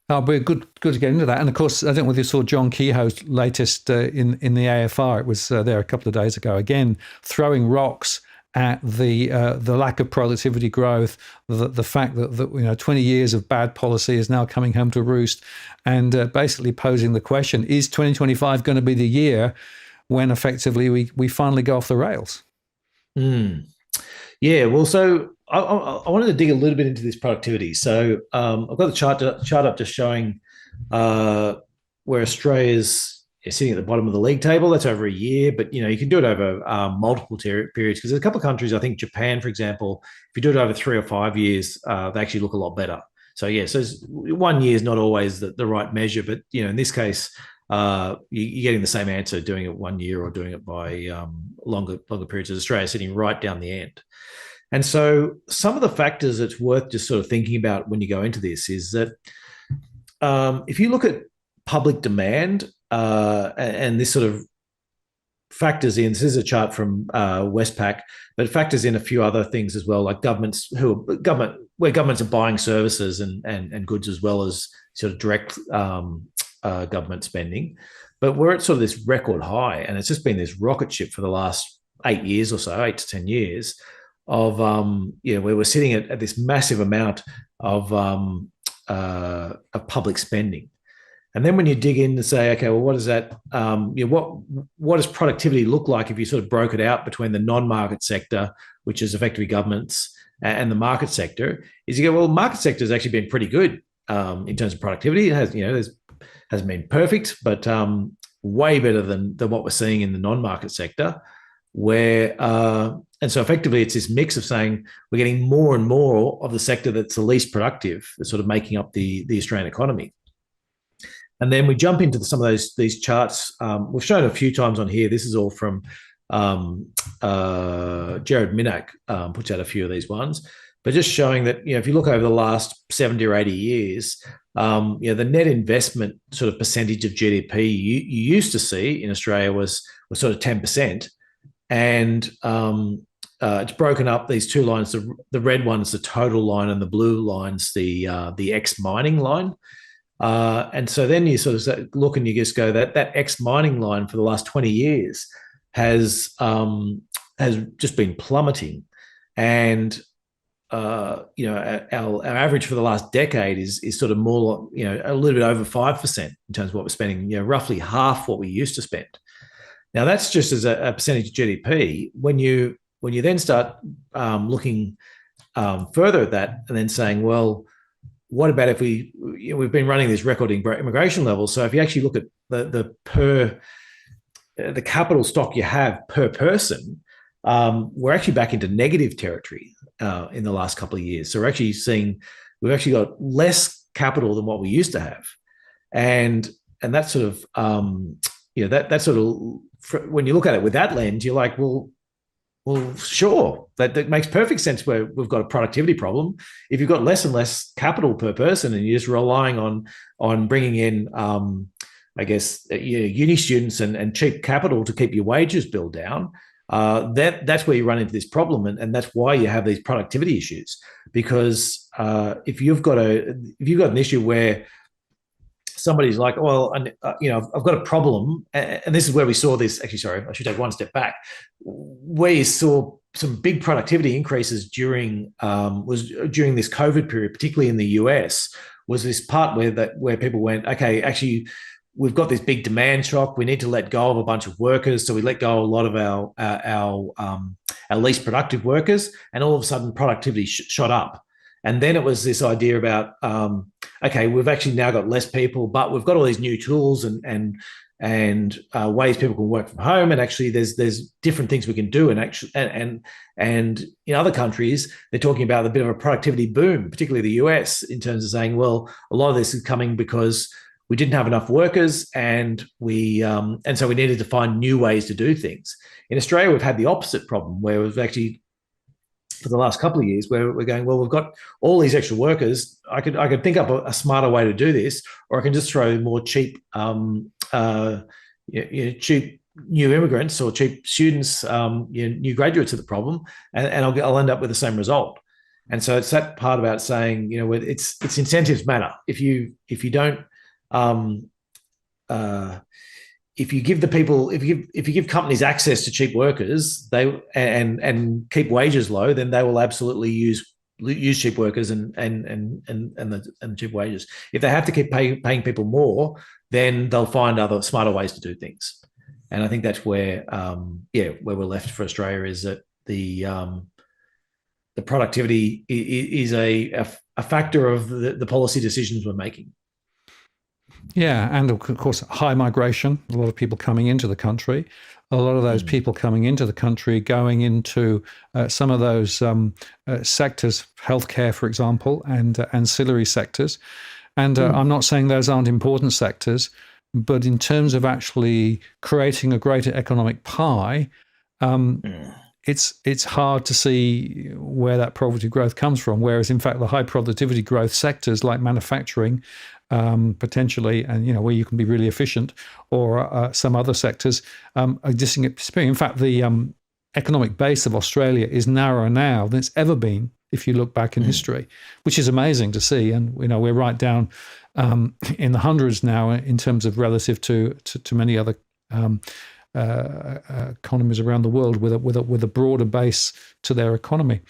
Oh, we're good to get into that. And of course, I don't know whether you saw John Kehoe's latest in the AFR. It was there a couple of days ago. Again, throwing rocks at the lack of productivity growth, the fact that 20 years of bad policy is now coming home to roost, and basically posing the question: is 2025 going to be the year when effectively we finally go off the rails? Yeah. Well, so I wanted to dig a little bit into this productivity. So I've got the chart up just showing where Australia's sitting at the bottom of the league table. That's over a year, but you can do it over multiple periods, because there's a couple of countries. I think Japan, for example, if you do it over 3 or 5 years, they actually look a lot better. So so 1 year is not always the right measure, but in this case, you're getting the same answer doing it 1 year or doing it by longer periods. As Australia sitting right down the end. And so some of the factors that's worth just sort of thinking about when you go into this is that if you look at public demand, and this sort of factors in, this is a chart from Westpac, but it factors in a few other things as well, like where governments are buying services and goods, as well as sort of direct government spending. But we're at sort of this record high, and it's just been this rocket ship for the last 8 years or so, 8 to 10 years, of where we're sitting at this massive amount of public spending. And then when you dig in and say, okay, well, what is that? What does productivity look like if you sort of broke it out between the non-market sector, which is effectively governments, and the market sector? Is you go, well, the market sector has actually been pretty good in terms of productivity. It has, hasn't been perfect, but way better than what we're seeing in the non-market sector, and so effectively it's this mix of saying we're getting more and more of the sector that's the least productive, that's sort of making up the Australian economy. And then we jump into some of these charts. We've shown a few times on here. This is all from Jared Minak, puts out a few of these ones, but just showing that, if you look over the last 70 or 80 years, the net investment sort of percentage of GDP you used to see in Australia was sort of 10%. And it's broken up, these two lines. The red one's the total line, and the blue line's the ex-mining line. And so then you sort of look and you just go, that ex-mining line for the last 20 years has just been plummeting, and our average for the last decade is sort of more, a little bit over 5% in terms of what we're spending, roughly half what we used to spend. Now that's just as a percentage of GDP. When you then start looking further at that and then saying, well, what about if we've been running this record immigration level? So if you actually look at the capital stock you have per person, we're actually back into negative territory in the last couple of years. So we've actually got less capital than what we used to have, and that sort of that sort of, when you look at it with that lens, you're like, well, sure, that makes perfect sense. Where we've got a productivity problem. If you've got less and less capital per person, and you're just relying on bringing in, I guess, uni students and cheap capital to keep your wages bill down, that's where you run into this problem, and that's why you have these productivity issues. Because if you've got an issue where somebody's like, well, I've got a problem, and this is where we saw this. Actually, sorry, I should take one step back. Where you saw some big productivity increases during this COVID period, particularly in the US, was this part where people went, okay, actually, we've got this big demand shock. We need to let go of a bunch of workers, so we let go of a lot of our least productive workers, and all of a sudden, productivity shot up. And then it was this idea about, okay, we've actually now got less people, but we've got all these new tools and ways people can work from home. And actually, there's different things we can do. And in other countries, they're talking about a bit of a productivity boom, particularly the US, in terms of saying, well, a lot of this is coming because we didn't have enough workers, and so we needed to find new ways to do things. In Australia, we've had the opposite problem, where we've actually, for the last couple of years, where we're going, well, we've got all these extra workers. I could think up a smarter way to do this, or I can just throw more cheap, cheap new immigrants or cheap students, new graduates at the problem, and I'll end up with the same result. And so it's that part about saying, it's incentives matter. If you don't, if you give companies access to cheap workers, and keep wages low, then they will absolutely use cheap workers and the cheap wages. If they have to keep paying people more, then they'll find other smarter ways to do things. And I think that's where we're left for Australia, is that the productivity is a factor of the policy decisions we're making. Yeah, and of course, high migration, a lot of people coming into the country. A lot of those people coming into the country going into some of those sectors, healthcare, for example, and ancillary sectors. And I'm not saying those aren't important sectors, but in terms of actually creating a greater economic pie, it's hard to see where that productivity growth comes from. Whereas, in fact, the high productivity growth sectors like manufacturing, potentially, and where you can be really efficient, or some other sectors are disappearing. In fact, the economic base of Australia is narrower now than it's ever been, if you look back in history, which is amazing to see. And we're right down in the hundreds now in terms of relative to many other economies around the world with a broader base to their economy.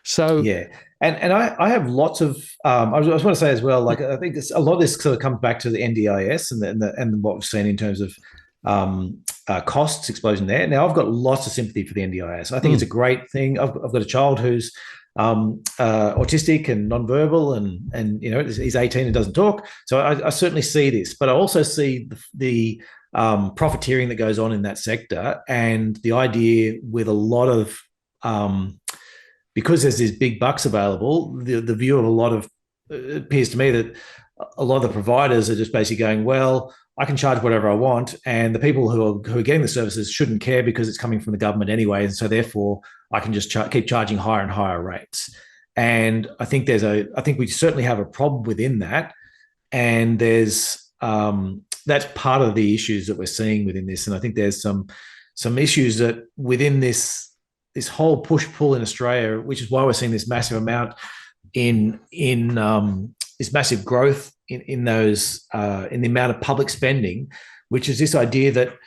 So yeah. And I have lots of, I just want to say as well, like, I think a lot of this sort of comes back to the NDIS and what we've seen in terms of costs explosion there. Now, I've got lots of sympathy for the NDIS. I think it's a great thing. I've got a child who's autistic and nonverbal, and he's 18 and doesn't talk. So I certainly see this, but I also see the profiteering that goes on in that sector, and the idea with a lot of because there's these big bucks available, the view of a lot of, it appears to me that a lot of the providers are just basically going, well, I can charge whatever I want, and the people who are getting the services shouldn't care because it's coming from the government anyway, and so therefore I can just keep charging higher and higher rates. And I think we certainly have a problem within that, and there's that's part of the issues that we're seeing within this. And I think there's some issues that within this whole push-pull in Australia, which is why we're seeing this massive amount in this massive growth in the amount of public spending, which is this idea that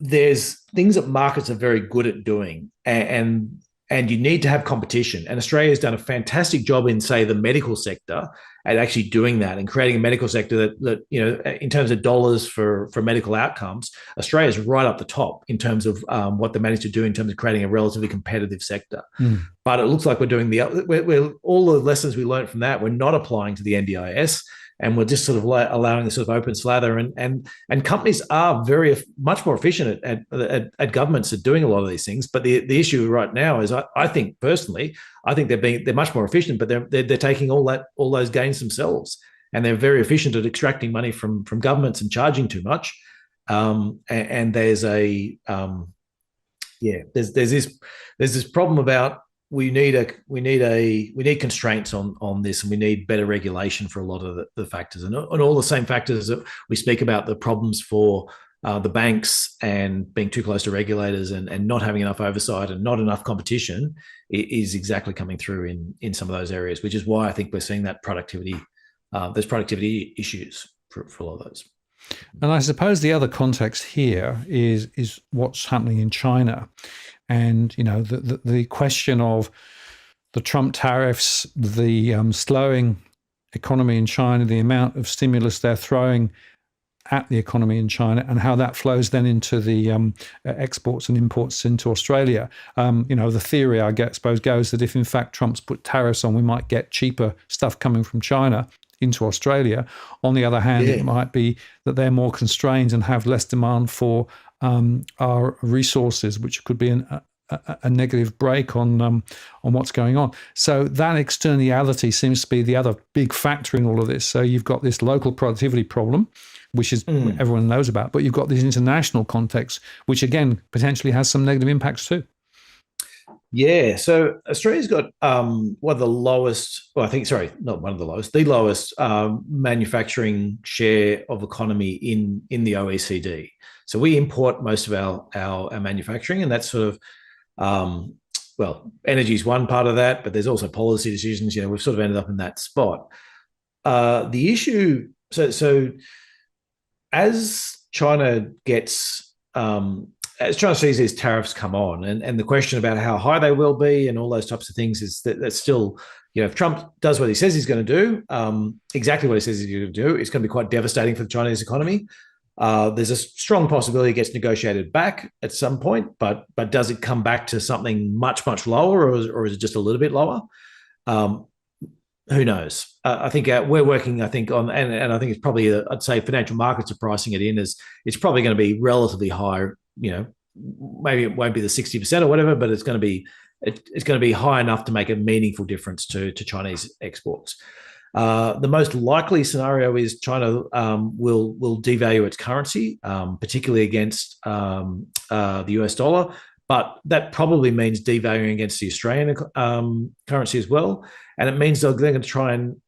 there's things that markets are very good at doing, and you need to have competition. And Australia's done a fantastic job in, say, the medical sector at actually doing that and creating a medical sector that in terms of dollars for medical outcomes, Australia's right up the top in terms of what they managed to do in terms of creating a relatively competitive sector. But it looks like we're doing we're all the lessons we learned from that, we're not applying to the NDIS, and we're just sort of allowing this sort of open slather. And companies are very much more efficient at governments at doing a lot of these things. But the issue right now is, I think personally, I think they're much more efficient, but they're taking all those gains themselves, and they're very efficient at extracting money from governments and charging too much. And there's this problem about we need constraints on this, and we need better regulation for a lot of the factors, and all the same factors that we speak about, the problems for the banks and being too close to regulators and not having enough oversight and not enough competition is exactly coming through in some of those areas, which is why I think we're seeing that there's productivity issues for a lot of those. And I suppose the other context here is what's happening in China. And, the question of the Trump tariffs, the slowing economy in China, the amount of stimulus they're throwing at the economy in China, and how that flows then into the exports and imports into Australia. The theory, I suppose, goes that if in fact Trump's put tariffs on, we might get cheaper stuff coming from China into Australia. On the other hand, It might be that they're more constrained and have less demand for our resources, which could be a negative break on what's going on. So that externality seems to be the other big factor in all of this. So you've got this local productivity problem, which is everyone knows about, but you've got this international context, which again potentially has some negative impacts too. Yeah, so Australia's got one of the lowest, well, I think, sorry, not one of the lowest, the lowest manufacturing share of economy in the OECD. So we import most of our manufacturing, and that's sort of, energy is one part of that, but there's also policy decisions. We've sort of ended up in that spot. The issue, so as China sees these tariffs come on, and the question about how high they will be and all those types of things is that's still, if Trump does what he says he's going to do, exactly what he says he's going to do, it's going to be quite devastating for the Chinese economy. There's a strong possibility it gets negotiated back at some point, but does it come back to something much, much lower, or is it just a little bit lower? Who knows? I think we're working, I think, on, and I think it's probably, I'd say financial markets are pricing it in as it's probably going to be relatively high. Maybe it won't be the 60% or whatever, but it's going to be high enough to make a meaningful difference to Chinese exports. The most likely scenario is China will devalue its currency, particularly against the US dollar, but that probably means devaluing against the Australian currency as well. And it means they're going to try and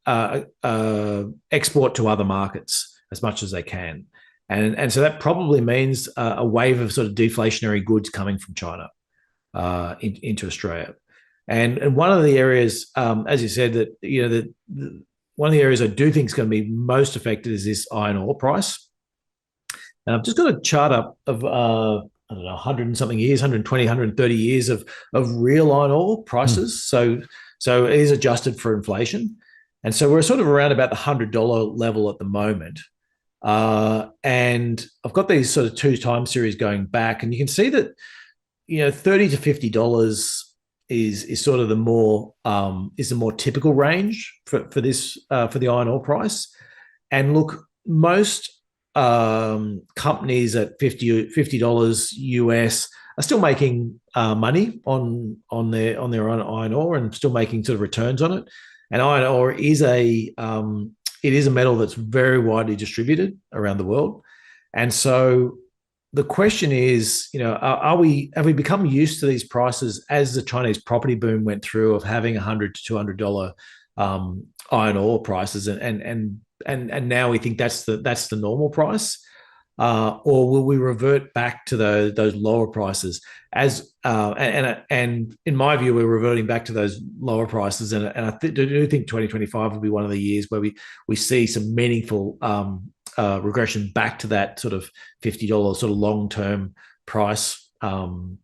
export to other markets as much as they can. And so that probably means a wave of sort of deflationary goods coming from China into Australia. And one of the areas, as you said, that one of the areas I do think is going to be most affected is this iron ore price. And I've just got a chart up of I don't know, 100 and something years, 120, 130 years of real iron ore prices. So it is adjusted for inflation. And so we're sort of around about the $100 level at the moment. And I've got these sort of 2 time series going back, and you can see that, $30 to $50 is sort of the more typical range for this for the iron ore price. And look, most companies at $50 US are still making money on their iron ore and still making sort of returns on it. And iron ore is it is a metal that's very widely distributed around the world. And so the question is, have we become used to these prices as the Chinese property boom went through, of having $100 to $200 iron ore prices, and now we think that's the normal price, or will we revert back to those lower prices? And in my view, we're reverting back to those lower prices, and I do think 2025 will be one of the years where we see some meaningful regression back to that sort of $50 sort of long-term price. And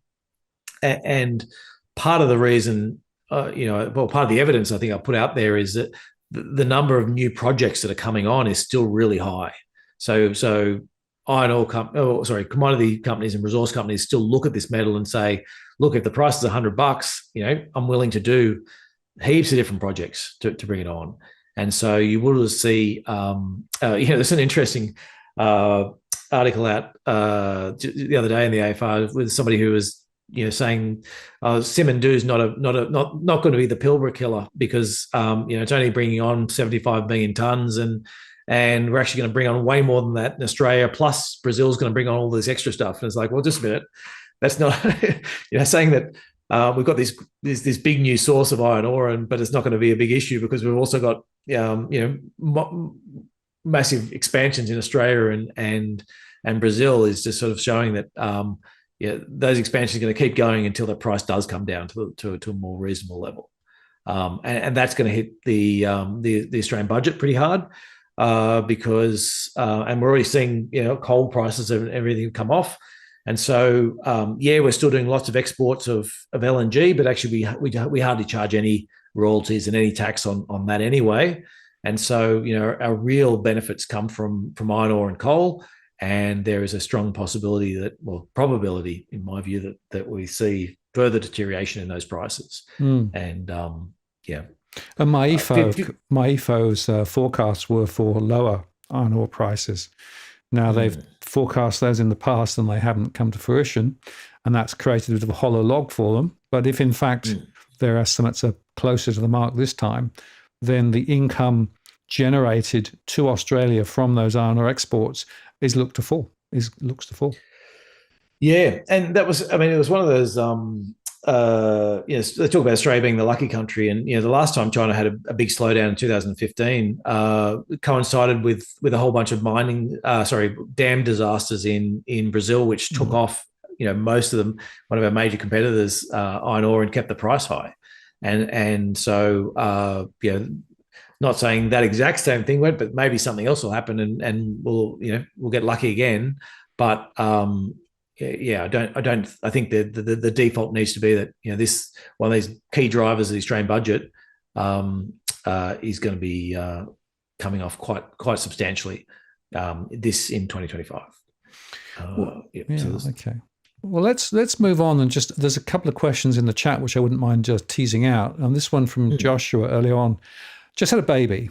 part of the reason, part of the evidence I think I put out there is that the number of new projects that are coming on is still really high. So commodity companies and resource companies still look at this metal and say, look, if the price is $100, I'm willing to do heaps of different projects to bring it on. And so you will see, there's an interesting article out the other day in the AFR with somebody who was saying Simandou is not going to be the Pilbara killer because it's only bringing on 75 million tons and we're actually going to bring on way more than that in Australia. Plus Brazil's going to bring on all this extra stuff. And it's like, well, just a minute, that's not saying that we've got this big new source of iron ore, but it's not going to be a big issue because we've also got massive expansions in Australia and Brazil is just sort of showing that those expansions are going to keep going until the price does come down to a more reasonable level, and that's going to hit the Australian budget pretty hard because and we're already seeing coal prices and everything come off. And so, we're still doing lots of exports of LNG, but actually we hardly charge any royalties and any tax on that anyway. And so, our real benefits come from iron ore and coal, and there is a strong probability, in my view, that we see further deterioration in those prices. And And MyEFO's forecasts were for lower iron ore prices. Now they've forecast those in the past and they haven't come to fruition, and that's created a bit of a hollow log for them. But if in fact their estimates are closer to the mark this time, then the income generated to Australia from those iron ore exports looks to fall. Yeah, and that was, it was one of those. They talk about Australia being the lucky country, and the last time China had a big slowdown in 2015 coincided with a whole bunch of dam disasters in Brazil, which took off most of them. One of our major competitors, iron ore, and kept the price high, and so not saying that exact same thing went, but maybe something else will happen, and we'll get lucky again, but. I think the default needs to be that this one of these key drivers of the Australian budget is going to be coming off quite substantially this in 2025. Okay. Well, let's move on and there's a couple of questions in the chat which I wouldn't mind just teasing out. And this one from Joshua early on, just had a baby,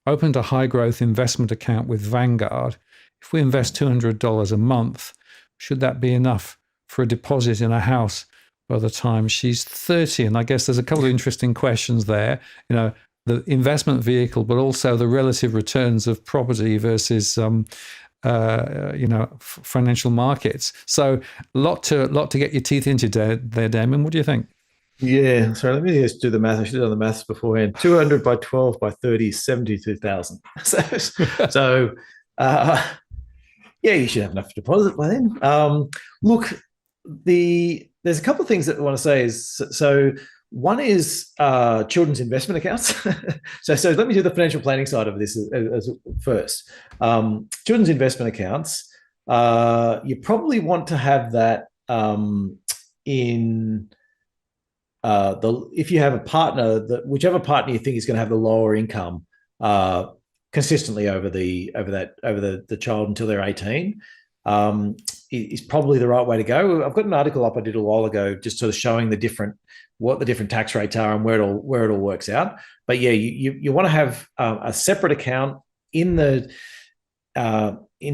opened a high growth investment account with Vanguard. If we invest $200 a month, should that be enough for a deposit in a house by the time she's 30? And I guess there's a couple of interesting questions there. The investment vehicle, but also the relative returns of property versus, financial markets. So a lot to get your teeth into there, Damien. What do you think? Yeah, sorry, let me just do the math. I should have done the maths beforehand. 200 by 12 by 30 is 72,000. So you should have enough deposit by then. Look, there's a couple of things that I want to say so one is children's investment accounts. so let me do the financial planning side of this as first. Children's investment accounts, you probably want to have that if you have a partner, whichever partner you think is going to have the lower income consistently over the child until they're 18, is probably the right way to go. I've got an article up I did a while ago, just sort of showing what the different tax rates are and where it all works out. But you want to have a separate account in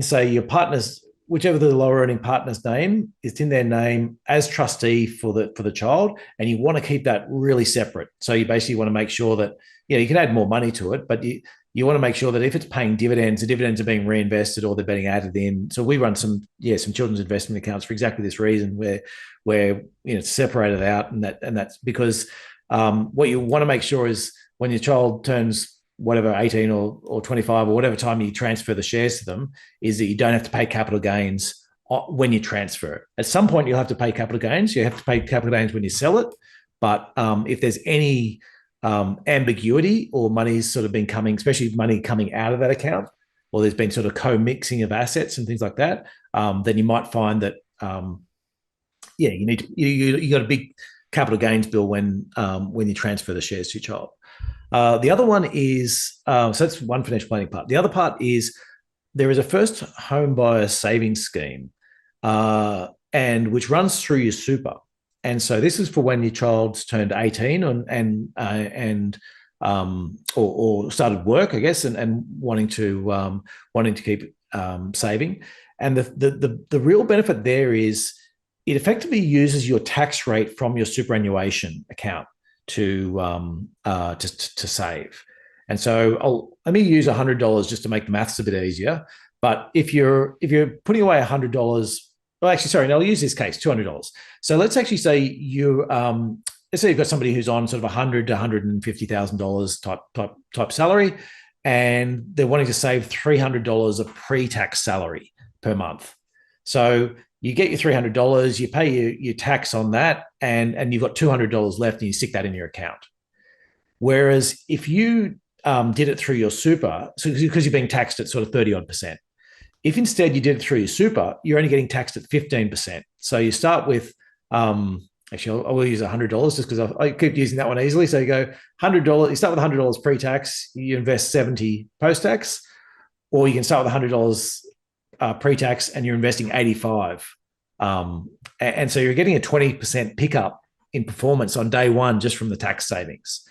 say your partner's, whichever the lower earning partner's name, it's in their name as trustee for the child, and you want to keep that really separate. So you basically want to make sure that you can add more money to it, but you want to make sure that if it's paying dividends, the dividends are being reinvested or they're being added in. So we run some children's investment accounts for exactly this reason, where it's separated out, and that's because what you want to make sure is when your child turns whatever 18 or 25 or whatever time you transfer the shares to them, is that you don't have to pay capital gains when you transfer it. At some point, you'll have to pay capital gains. You have to pay capital gains when you sell it. But if there's any ambiguity or money's sort of been coming, especially money coming out of that account, or there's been sort of co-mixing of assets and things like that, then you might find that you got a big capital gains bill when you transfer the shares to your child. The other one is so that's one financial planning part. The other part is there is a first home buyer savings scheme, and which runs through your super. And so this is for when your child's turned 18 or started work, I guess, and wanting to keep saving. And the real benefit there is it effectively uses your tax rate from your superannuation account to save. And so let me use $100 just to make the maths a bit easier. But if you're putting away $100, well, actually, sorry, no, I'll use this case, $200. So let's actually say let's say you've got somebody who's on sort of $100,000 to $150,000 type salary, and they're wanting to save $300 of pre-tax salary per month. So you get your $300, you pay your tax on that, and you've got $200 left, and you stick that in your account. Whereas if you did it through your super, so because you're being taxed at sort of 30-odd%, if instead you did it through your super, you're only getting taxed at 15%. So you start with, actually, I will use $100 just because I keep using that one easily. So you go $100, you start with $100 pre-tax, you invest $70 post-tax, or you can start with $100 pre-tax and you're investing 85. And so you're getting a 20% pickup in performance on day one just from the tax savings.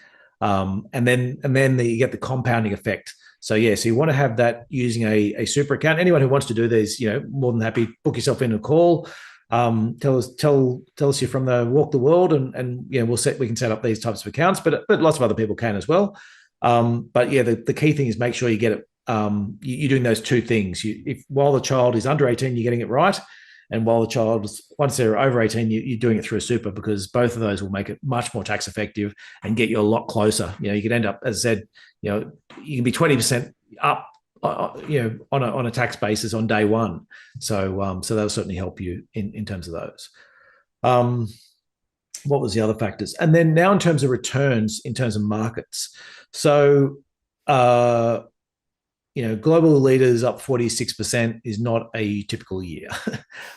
And then you get the compounding effect. So so you want to have that using a super account. Anyone who wants to do these, more than happy, book yourself in a call. Tell us you're from the walk the world, and we can set up these types of accounts, but lots of other people can as well. But the key thing is make sure you get it. You're doing those two things. While the child is under 18, you're getting it right. And while the child, once they're over 18, you're doing it through a super, because both of those will make it much more tax effective and get you a lot closer. You could end up, as I said, you can be 20% up, on a tax basis on day one. So that'll certainly help you in terms of those. What was the other factors? And then now in terms of returns, in terms of markets. So, global leaders up 46% is not a typical year.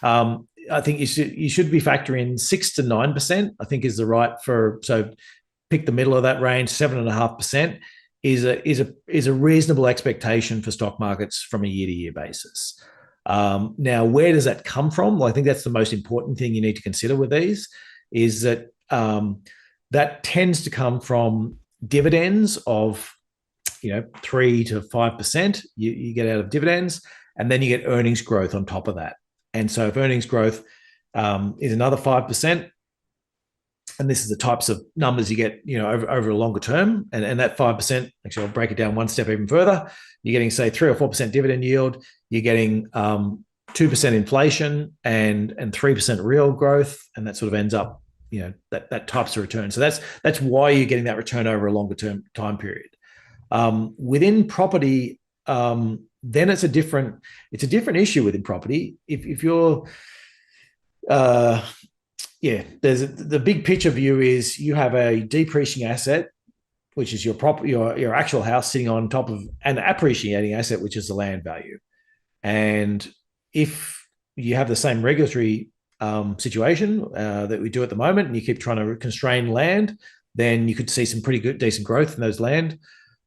I think you should be factoring 6 to 9%, I think is the right so pick the middle of that range. 7.5% is a reasonable expectation for stock markets from a year-to-year basis. Now, where does that come from? Well, I think that's the most important thing you need to consider with these, is that that tends to come from dividends of 3 to 5% you get out of dividends, and then you get earnings growth on top of that. And so if earnings growth is another 5%, and this is the types of numbers you get, over a longer term, and that 5%, actually, I'll break it down one step even further. You're getting, say, 3 or 4% dividend yield. You're getting 2% inflation and 3% real growth, and that sort of ends up, that types of return. So that's why you're getting that return over a longer term time period. Within property, then it's a different issue within property. If you're, the big picture view is you have a depreciating asset, which is your actual house sitting on top of an appreciating asset, which is the land value. And if you have the same regulatory situation that we do at the moment, and you keep trying to constrain land, then you could see some pretty good, decent growth in those land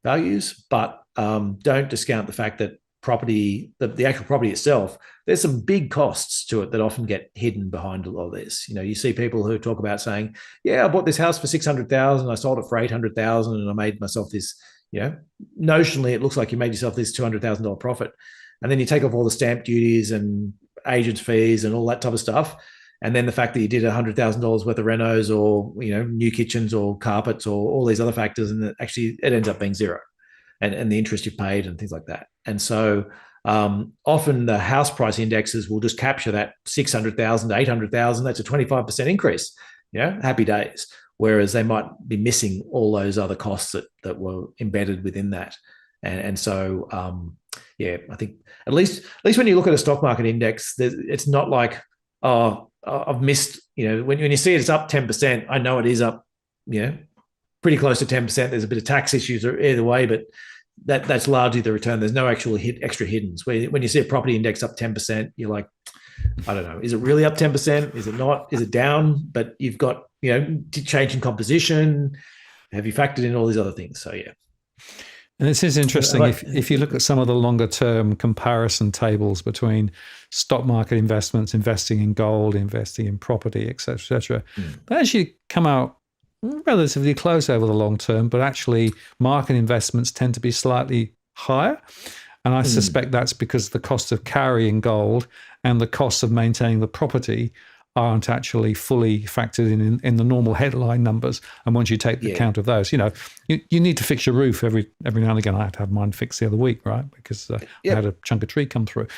values. But don't discount the fact that property, the actual property itself, there's some big costs to it that often get hidden behind a lot of this. You see people who talk about saying, "Yeah, I bought this house for $600,000, I sold it for $800,000, and I made myself this." Notionally, it looks like you made yourself this $200,000 profit, and then you take off all the stamp duties and agents' fees and all that type of stuff, and then the fact that you did $100,000 worth of renos, or new kitchens or carpets or all these other factors, and actually it ends up being zero, and the interest you've paid and things like that. And so often the house price indexes will just capture that 600,000 to 800,000. That's a 25% increase. Happy days. Whereas they might be missing all those other costs that were embedded within that. And so, I think at least when you look at a stock market index, it's not like, oh, I've missed, when you see it's up 10%, I know it is up, pretty close to 10%. There's a bit of tax issues either way, but that's largely the return. There's no actual extra hiddens. When you see a property index up 10%, you're like, I don't know, is it really up 10%? Is it not? Is it down? But you've got, change in composition. Have you factored in all these other things? So, yeah. And this is interesting. If you look at some of the longer term comparison tables between stock market investments, investing in gold, investing in property, et cetera, they actually come out relatively close over the long term, but actually market investments tend to be slightly higher. And I suspect that's because the cost of carrying gold and the cost of maintaining the property aren't actually fully factored in the normal headline numbers. And once you take the account of those, you need to fix your roof every now and again. I had to have mine fixed the other week, right? Because I had a chunk of tree come through.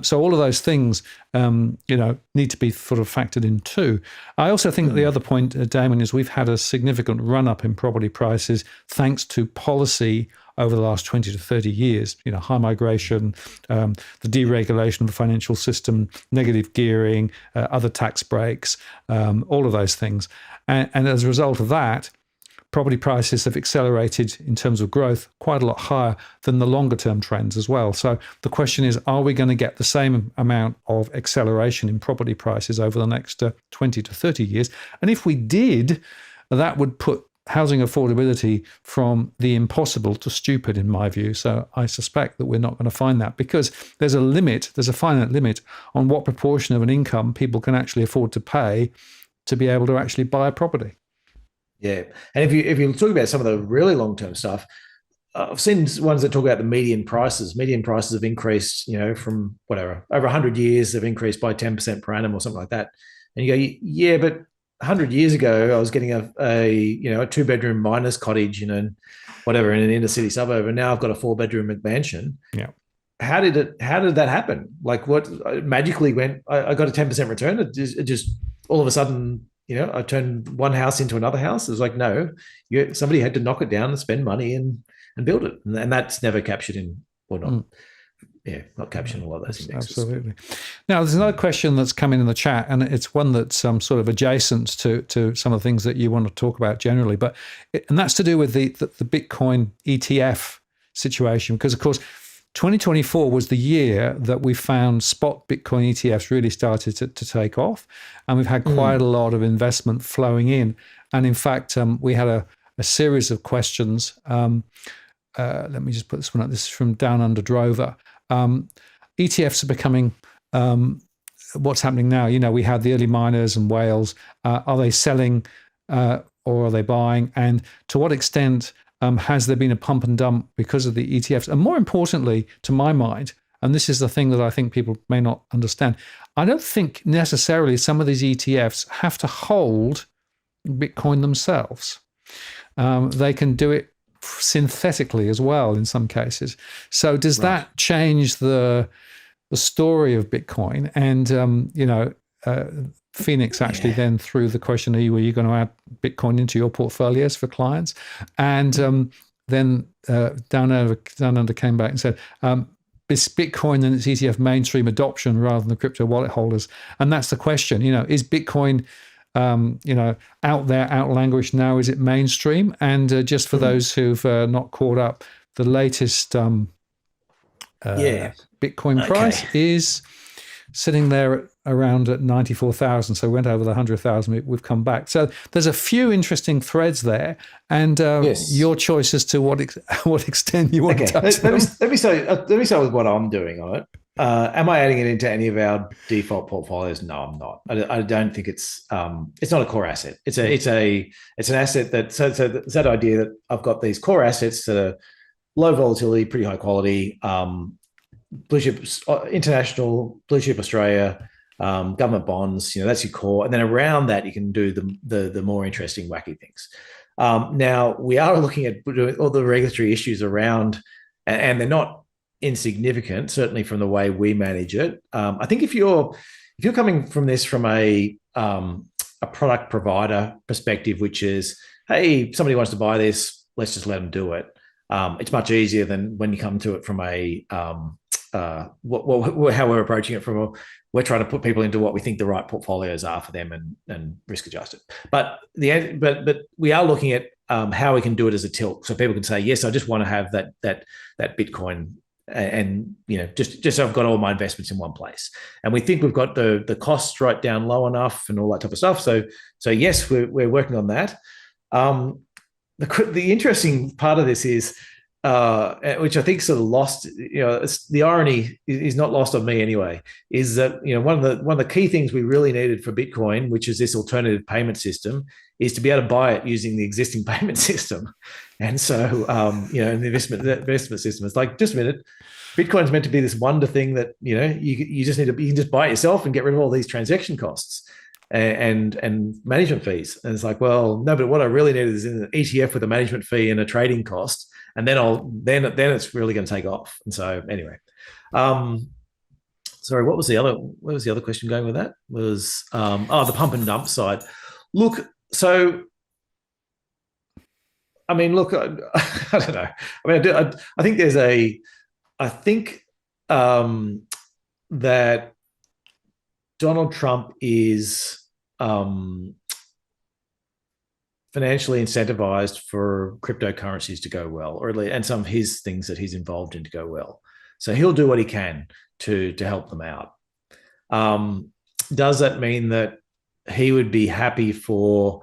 So all of those things, need to be sort of factored in too. I also think the other point, Damien, is we've had a significant run up in property prices thanks to policy over the last 20 to 30 years, high migration, the deregulation of the financial system, negative gearing, other tax breaks, all of those things. And as a result of that, property prices have accelerated in terms of growth quite a lot higher than the longer term trends as well. So the question is, are we going to get the same amount of acceleration in property prices over the next 20 to 30 years? And if we did, that would put housing affordability from the impossible to stupid, in my view. So I suspect that we're not going to find that because there's a finite limit on what proportion of an income people can actually afford to pay to be able to actually buy a property. Yeah. And if you talk about some of the really long-term stuff, I've seen ones that talk about the median prices. Median prices have increased, from whatever, over 100 years, they've increased by 10% per annum or something like that. And you go, yeah, but 100 years ago, I was getting a 2-bedroom miners cottage, whatever, in an inner city suburb, and now I've got a 4-bedroom McMansion. Yeah. How did that happen? Like, what magically went? I got a 10% return. It just all of a sudden, I turned one house into another house. It was like, no, somebody had to knock it down and spend money and build it, and that's never captured in, or not. Yeah, not capturing all of those indexes. Absolutely. Now, there's another question that's come in the chat, and it's one that's sort of adjacent to some of the things that you want to talk about generally, and that's to do with the Bitcoin ETF situation, because, of course, 2024 was the year that we found spot Bitcoin ETFs really started to take off, and we've had quite a lot of investment flowing in. And in fact, we had a series of questions. Let me just put this one up. This is from Down Under Drover. ETFs are becoming what's happening now. We had the early miners and whales. Are they selling or are they buying? And to what extent has there been a pump and dump because of the ETFs? And more importantly, to my mind, and this is the thing that I think people may not understand, I don't think necessarily some of these ETFs have to hold Bitcoin themselves. They can do it synthetically as well in some cases. So does that change the story of Bitcoin? And Phoenix actually then threw the question, were you going to add Bitcoin into your portfolios for clients? And then Down Under came back and said, is Bitcoin and its ETF mainstream adoption rather than the crypto wallet holders? And that's the question, is Bitcoin out there, outlanguished now? Is it mainstream? And just for those who've not caught up, the latest Bitcoin price is sitting there at around at 94,000. So went over the 100,000. We've come back. So there's a few interesting threads there, and your choice as to what extent you want to touch them. Let me start with what I'm doing on it. Am I adding it into any of our default portfolios? No, I'm not. I don't think it's not a core asset. It's an asset that so it's that idea that I've got these core assets that are low volatility, pretty high quality, blue chip international, blue chip Australia, government bonds. That's your core, and then around that you can do the more interesting, wacky things. Now we are looking at all the regulatory issues around, and they're not insignificant, certainly from the way we manage it. I think if you're coming from this from a product provider perspective, which is, hey, somebody wants to buy this, let's just let them do it. It's much easier than when you come to it from how we're approaching it from we're trying to put people into what we think the right portfolios are for them and risk adjusted. But we are looking at how we can do it as a tilt, so people can say, yes, I just want to have that Bitcoin and just so I've got all my investments in one place. And we think we've got the costs right down low enough and all that type of stuff. So yes, we're working on that. The interesting part of this is, which I think sort of lost, the irony is not lost on me anyway, is that one of the key things we really needed for Bitcoin, which is this alternative payment system, is to be able to buy it using the existing payment system. And so in the investment system, it's like, just a minute, Bitcoin's meant to be this wonder thing that you just you can just buy it yourself and get rid of all these transaction costs and management fees. And it's like, well, no, but what I really need is an ETF with a management fee and a trading cost, and then it's really going to take off. And so anyway, sorry, where was the other question going with that? Was the pump and dump side. Look, so I mean, look, I don't know. I mean, I think that Donald Trump is financially incentivized for cryptocurrencies to go well, and some of his things that he's involved in to go well. So he'll do what he can to help them out. Does that mean that he would be happy for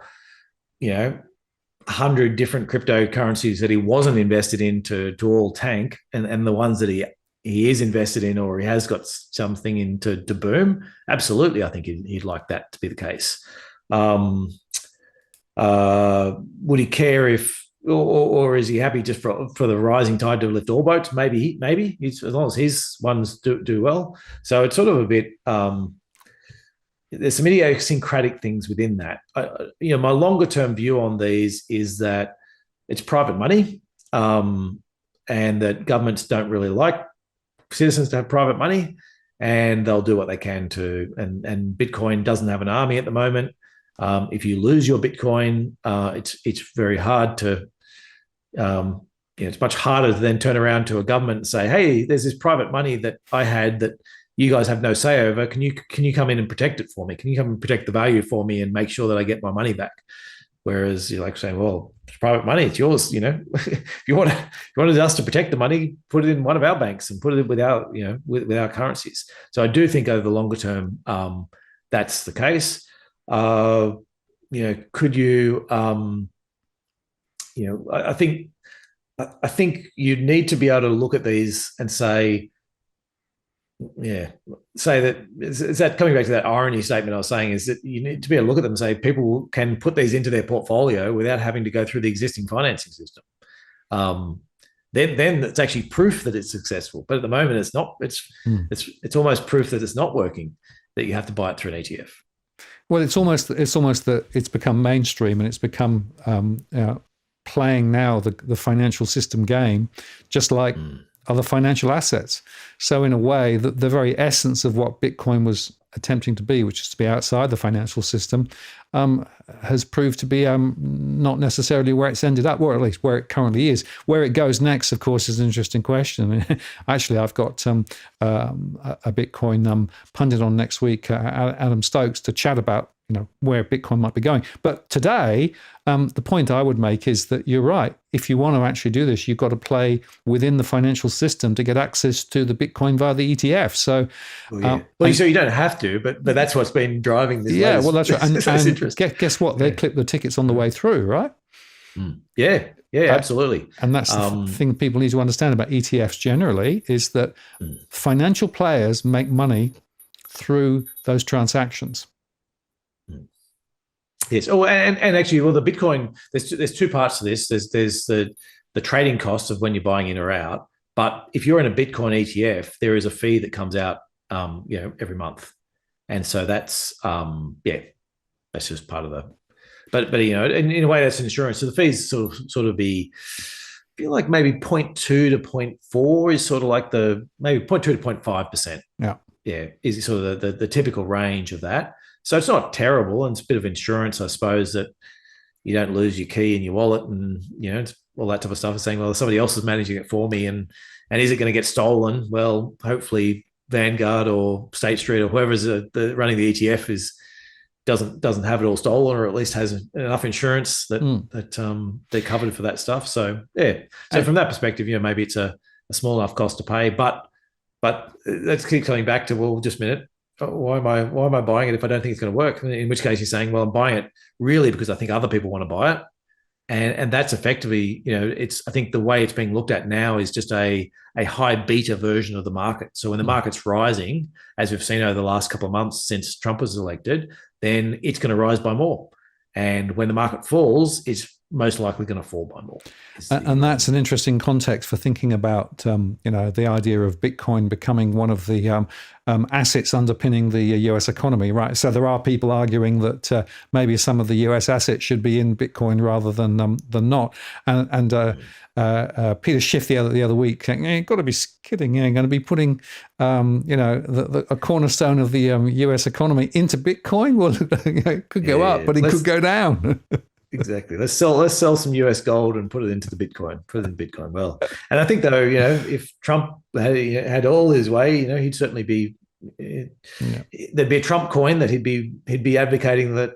100 different cryptocurrencies that he wasn't invested in to all tank, and the ones that he is invested in or he has got something in to boom? Absolutely, I think he'd like that to be the case. Would he care if, or is he happy just for the rising tide to lift all boats? Maybe as long as his ones do well. So it's sort of a bit. There's some idiosyncratic things within that. My longer term view on these is that it's private money, and that governments don't really like citizens to have private money, and they'll do what they can to. And Bitcoin doesn't have an army at the moment. If you lose your Bitcoin, it's very hard to. It's much harder to then turn around to a government and say, "Hey, there's this private money that I had that you guys have no say over. Can you come in and protect it for me? Can you come and protect the value for me and make sure that I get my money back?" Whereas you're like saying, "Well, it's private money, it's yours. If you wanted us to protect the money, put it in one of our banks and put it with our currencies." So I do think over the longer term, that's the case. Could you? I think you need to be able to look at these and say that is that coming back to that irony statement I was saying, is that you need to be able to look at them and say people can put these into their portfolio without having to go through the existing financing system. Then it's actually proof that it's successful. But at the moment, it's not. It's almost proof that it's not working, that you have to buy it through an ETF. Well, it's almost that it's become mainstream and it's become playing now the financial system game, just like other financial assets. So in a way, the very essence of what Bitcoin was attempting to be, which is to be outside the financial system, has proved to be not necessarily where it's ended up, or at least where it currently is. Where it goes next, of course, is an interesting question. Actually, I've got a Bitcoin pundit on next week, Adam Stokes, to chat about where Bitcoin might be going. But today, the point I would make is that you're right. If you want to actually do this, you've got to play within the financial system to get access to the Bitcoin via the ETF. So, so you don't have to, but that's what's been driving this. Yeah, well, that's right. And guess what? They clip the tickets on the way through, right? Yeah, absolutely. And that's the thing people need to understand about ETFs generally, is that financial players make money through those transactions. Yes. Oh, and actually, well, the Bitcoin, there's two parts to this. There's the trading costs of when you're buying in or out. But if you're in a Bitcoin ETF, there is a fee that comes out, every month, and so that's that's just part of the. But in a way, that's insurance. So the fees sort of be, I feel like maybe 0.2 to 0.4 is sort of like maybe 0.2 to 0.5%. Yeah, is sort of the typical range of that. So it's not terrible, and it's a bit of insurance, I suppose, that you don't lose your key in your wallet, and it's all that type of stuff. Is saying, well, somebody else is managing it for me, and is it going to get stolen? Well, hopefully Vanguard or State Street or whoever's running the ETF doesn't have it all stolen, or at least has enough insurance that they're covered for that stuff. So yeah, so from that perspective, maybe it's a a small enough cost to pay. But let's keep coming back to, well, just a minute. Why am I buying it if I don't think it's going to work? In which case you're saying, well, I'm buying it really because I think other people want to buy it. And that's effectively, I think the way it's being looked at now is just a high beta version of the market. So when the market's rising, as we've seen over the last couple of months since Trump was elected, then it's going to rise by more. And when the market falls, it's most likely going to fall by more. And that's an interesting context for thinking about, the idea of Bitcoin becoming one of the assets underpinning the US economy, right? So there are people arguing that maybe some of the US assets should be in Bitcoin rather than not. And Peter Schiff the other week saying, "You've got to be kidding! You're going to be putting, a cornerstone of the US economy into Bitcoin? Well, it could go up, but it could go down." Exactly. Let's sell some US gold and put it into the Bitcoin. Put it in Bitcoin. Well, and I think though, if Trump had all his way, he'd certainly be. There'd be a Trump coin that he'd be advocating that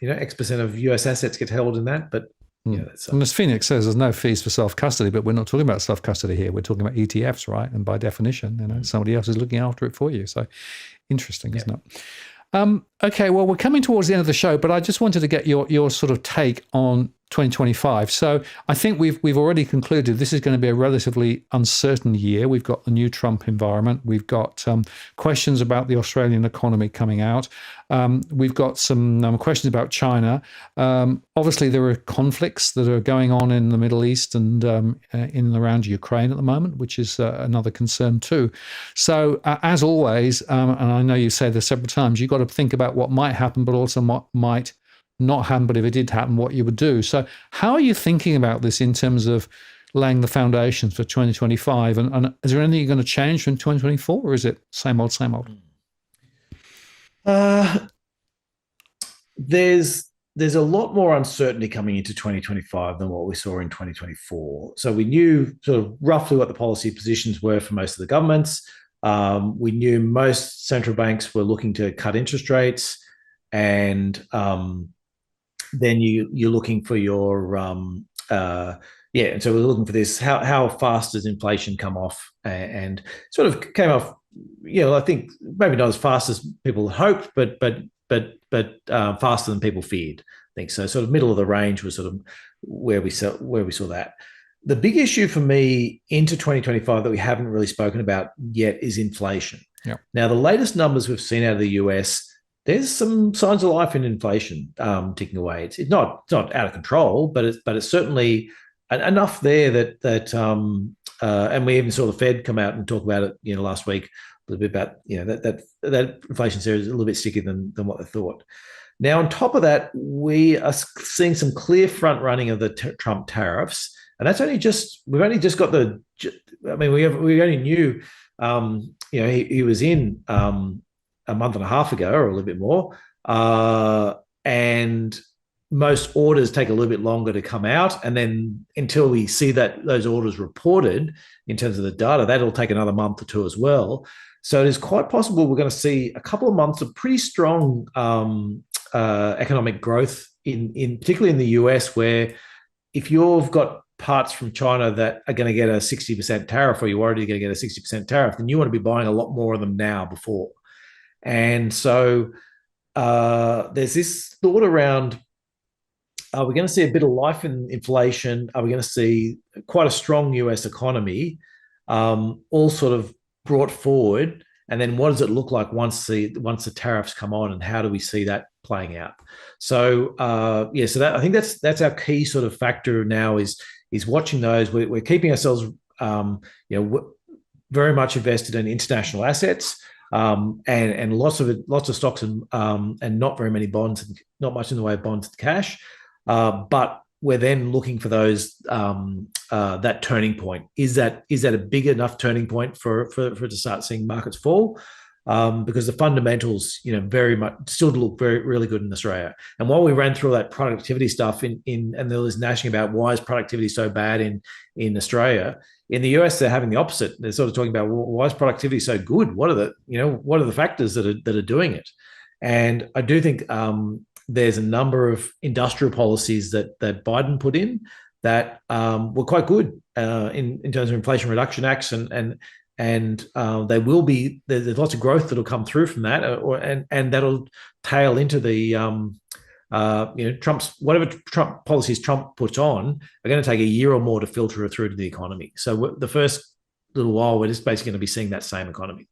X% of US assets get held in that. But and as Phoenix says, there's no fees for self-custody, but we're not talking about self-custody here. We're talking about ETFs, right? And by definition, somebody else is looking after it for you. So interesting, isn't it? Okay, well, we're coming towards the end of the show, but I just wanted to get your sort of take on 2025. So I think we've already concluded this is going to be a relatively uncertain year. We've got the new Trump environment. We've got questions about the Australian economy coming out. We've got some questions about China. Obviously, there are conflicts that are going on in the Middle East and in and around Ukraine at the moment, which is another concern too. So as always, and I know you said this several times, you've got to think about what might happen, but also what might not happen, but if it did happen, what you would do. So how are you thinking about this in terms of laying the foundations for 2025? And is there anything you're going to change from 2024, or is it same old, same old? There's a lot more uncertainty coming into 2025 than what we saw in 2024. So we knew sort of roughly what the policy positions were for most of the governments. We knew most central banks were looking to cut interest rates, and then you're looking for your and so we're looking for this. How fast does inflation come off? And sort of came off. I think maybe not as fast as people hoped, but faster than people feared. I think so. Sort of middle of the range was sort of where we saw that. The big issue for me into 2025 that we haven't really spoken about yet is inflation. Yeah. Now, the latest numbers we've seen out of the US, there's some signs of life in inflation ticking away. It's not out of control, but it's certainly enough there that and we even saw the Fed come out and talk about it last week a little bit about that inflation series is a little bit stickier than what they thought. Now, on top of that, we are seeing some clear front running of the Trump tariffs, and that's we've only just got we only knew he was in a month and a half ago or a little bit more, and most orders take a little bit longer to come out, and then until we see that those orders reported in terms of the data, that'll take another month or two as well. So it is quite possible we're going to see a couple of months of pretty strong economic growth in particularly in the US, where if you've got parts from China that are going to get a 60% tariff, or you're already going to get a 60% tariff, then you want to be buying a lot more of them now before. And so there's this thought around, are we going to see a bit of life in inflation? Are we going to see quite a strong US economy, all sort of brought forward? And then what does it look like once the tariffs come on, and how do we see that playing out? So so that I think that's our key sort of factor now is watching those. We're keeping ourselves very much invested in international assets, and lots of stocks and not very many bonds, not much in the way of bonds and cash. But we're then looking for those that turning point. Is that a big enough turning point for to start seeing markets fall? Because the fundamentals, very much still look really good in Australia. And while we ran through all that productivity stuff and there was gnashing about why is productivity so bad in Australia, in the US they're having the opposite. They're sort of talking about, well, why is productivity so good? What are the factors that are doing it? And I do think there's a number of industrial policies that Biden put in that were quite good in terms of Inflation Reduction Acts, and they will be. There's lots of growth that'll come through from that, and that'll tail into the Trump's whatever Trump policies Trump puts on are going to take a year or more to filter through to the economy. So the first little while, we're just basically going to be seeing that same economy.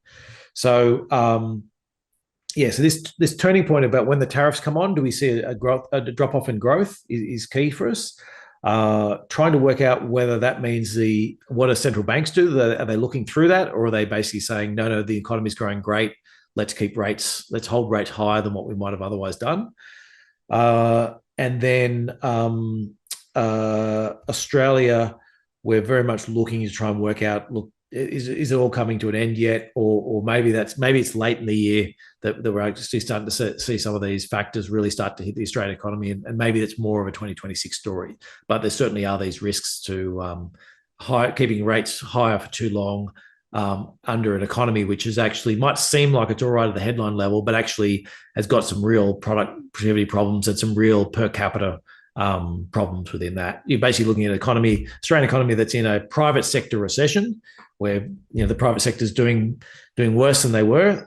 So so this turning point about when the tariffs come on, do we see a drop off in growth is key for us. Trying to work out whether that means what do central banks do? Are they looking through that, or are they basically saying no, the economy is growing great, let's hold rates higher than what we might have otherwise done. And then Australia, we're very much looking to try and work out, look, is it all coming to an end yet? Or maybe it's late in the year that we're actually starting to see some of these factors really start to hit the Australian economy. And maybe it's more of a 2026 story. But there certainly are these risks to keeping rates higher for too long under an economy which is actually might seem like it's all right at the headline level, but actually has got some real productivity problems and some real per capita problems within that. You're basically looking at Australian economy that's in a private sector recession, where the private sector is doing worse than they were,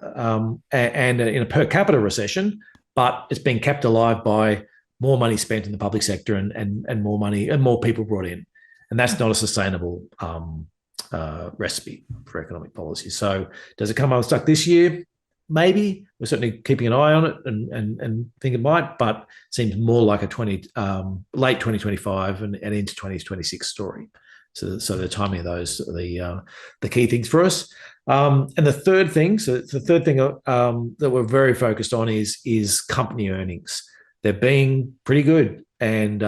and in a per capita recession, but it's being kept alive by more money spent in the public sector and more money and more people brought in, and that's not a sustainable recipe for economic policy. So does it come unstuck this year? Maybe. We're certainly keeping an eye on it and think it might, but it seems more like a late 2025 and into 2026 story. So the timing of those are the key things for us. And the third thing that we're very focused on is company earnings. They're being pretty good, and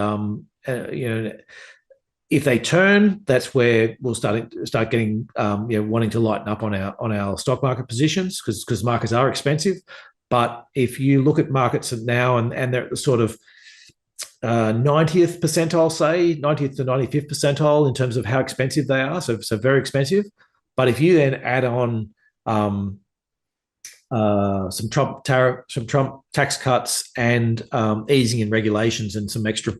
if they turn, that's where we'll start getting wanting to lighten up on our stock market positions, because markets are expensive. But if you look at markets now and they're at the sort of 90th percentile, say 90th to 95th percentile in terms of how expensive they are, so very expensive. But if you then add on some Trump tax cuts and easing in regulations and some extra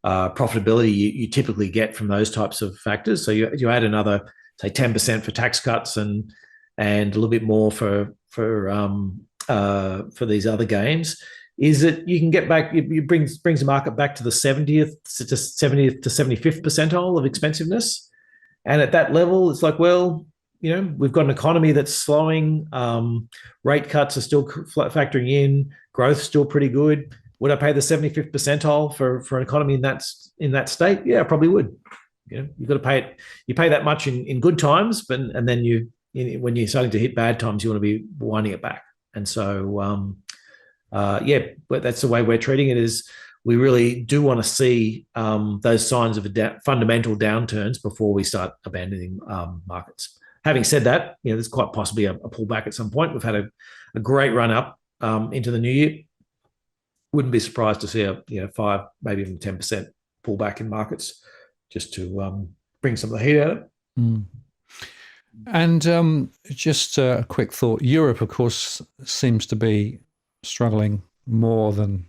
profitability you typically get from those types of factors. So you add another, say, 10% for tax cuts and a little bit more for these other gains, is that you can get back, it brings the market back to the 70th to 75th percentile of expensiveness. And at that level, it's like, well, we've got an economy that's slowing. Rate cuts are still factoring in. Growth's still pretty good. Would I pay the 75th percentile for an economy in that state? Yeah, I probably would. You've got to pay it. You pay that much in good times, and then when you're starting to hit bad times, you want to be winding it back. And so, but that's the way we're treating it. Is we really do want to see those signs of fundamental downturns before we start abandoning markets. Having said that, there's quite possibly a pullback at some point. We've had a great run up into the new year. Wouldn't be surprised to see a 5, maybe even 10% pullback in markets, just to bring some of the heat out of it. Mm. And just a quick thought: Europe, of course, seems to be struggling more than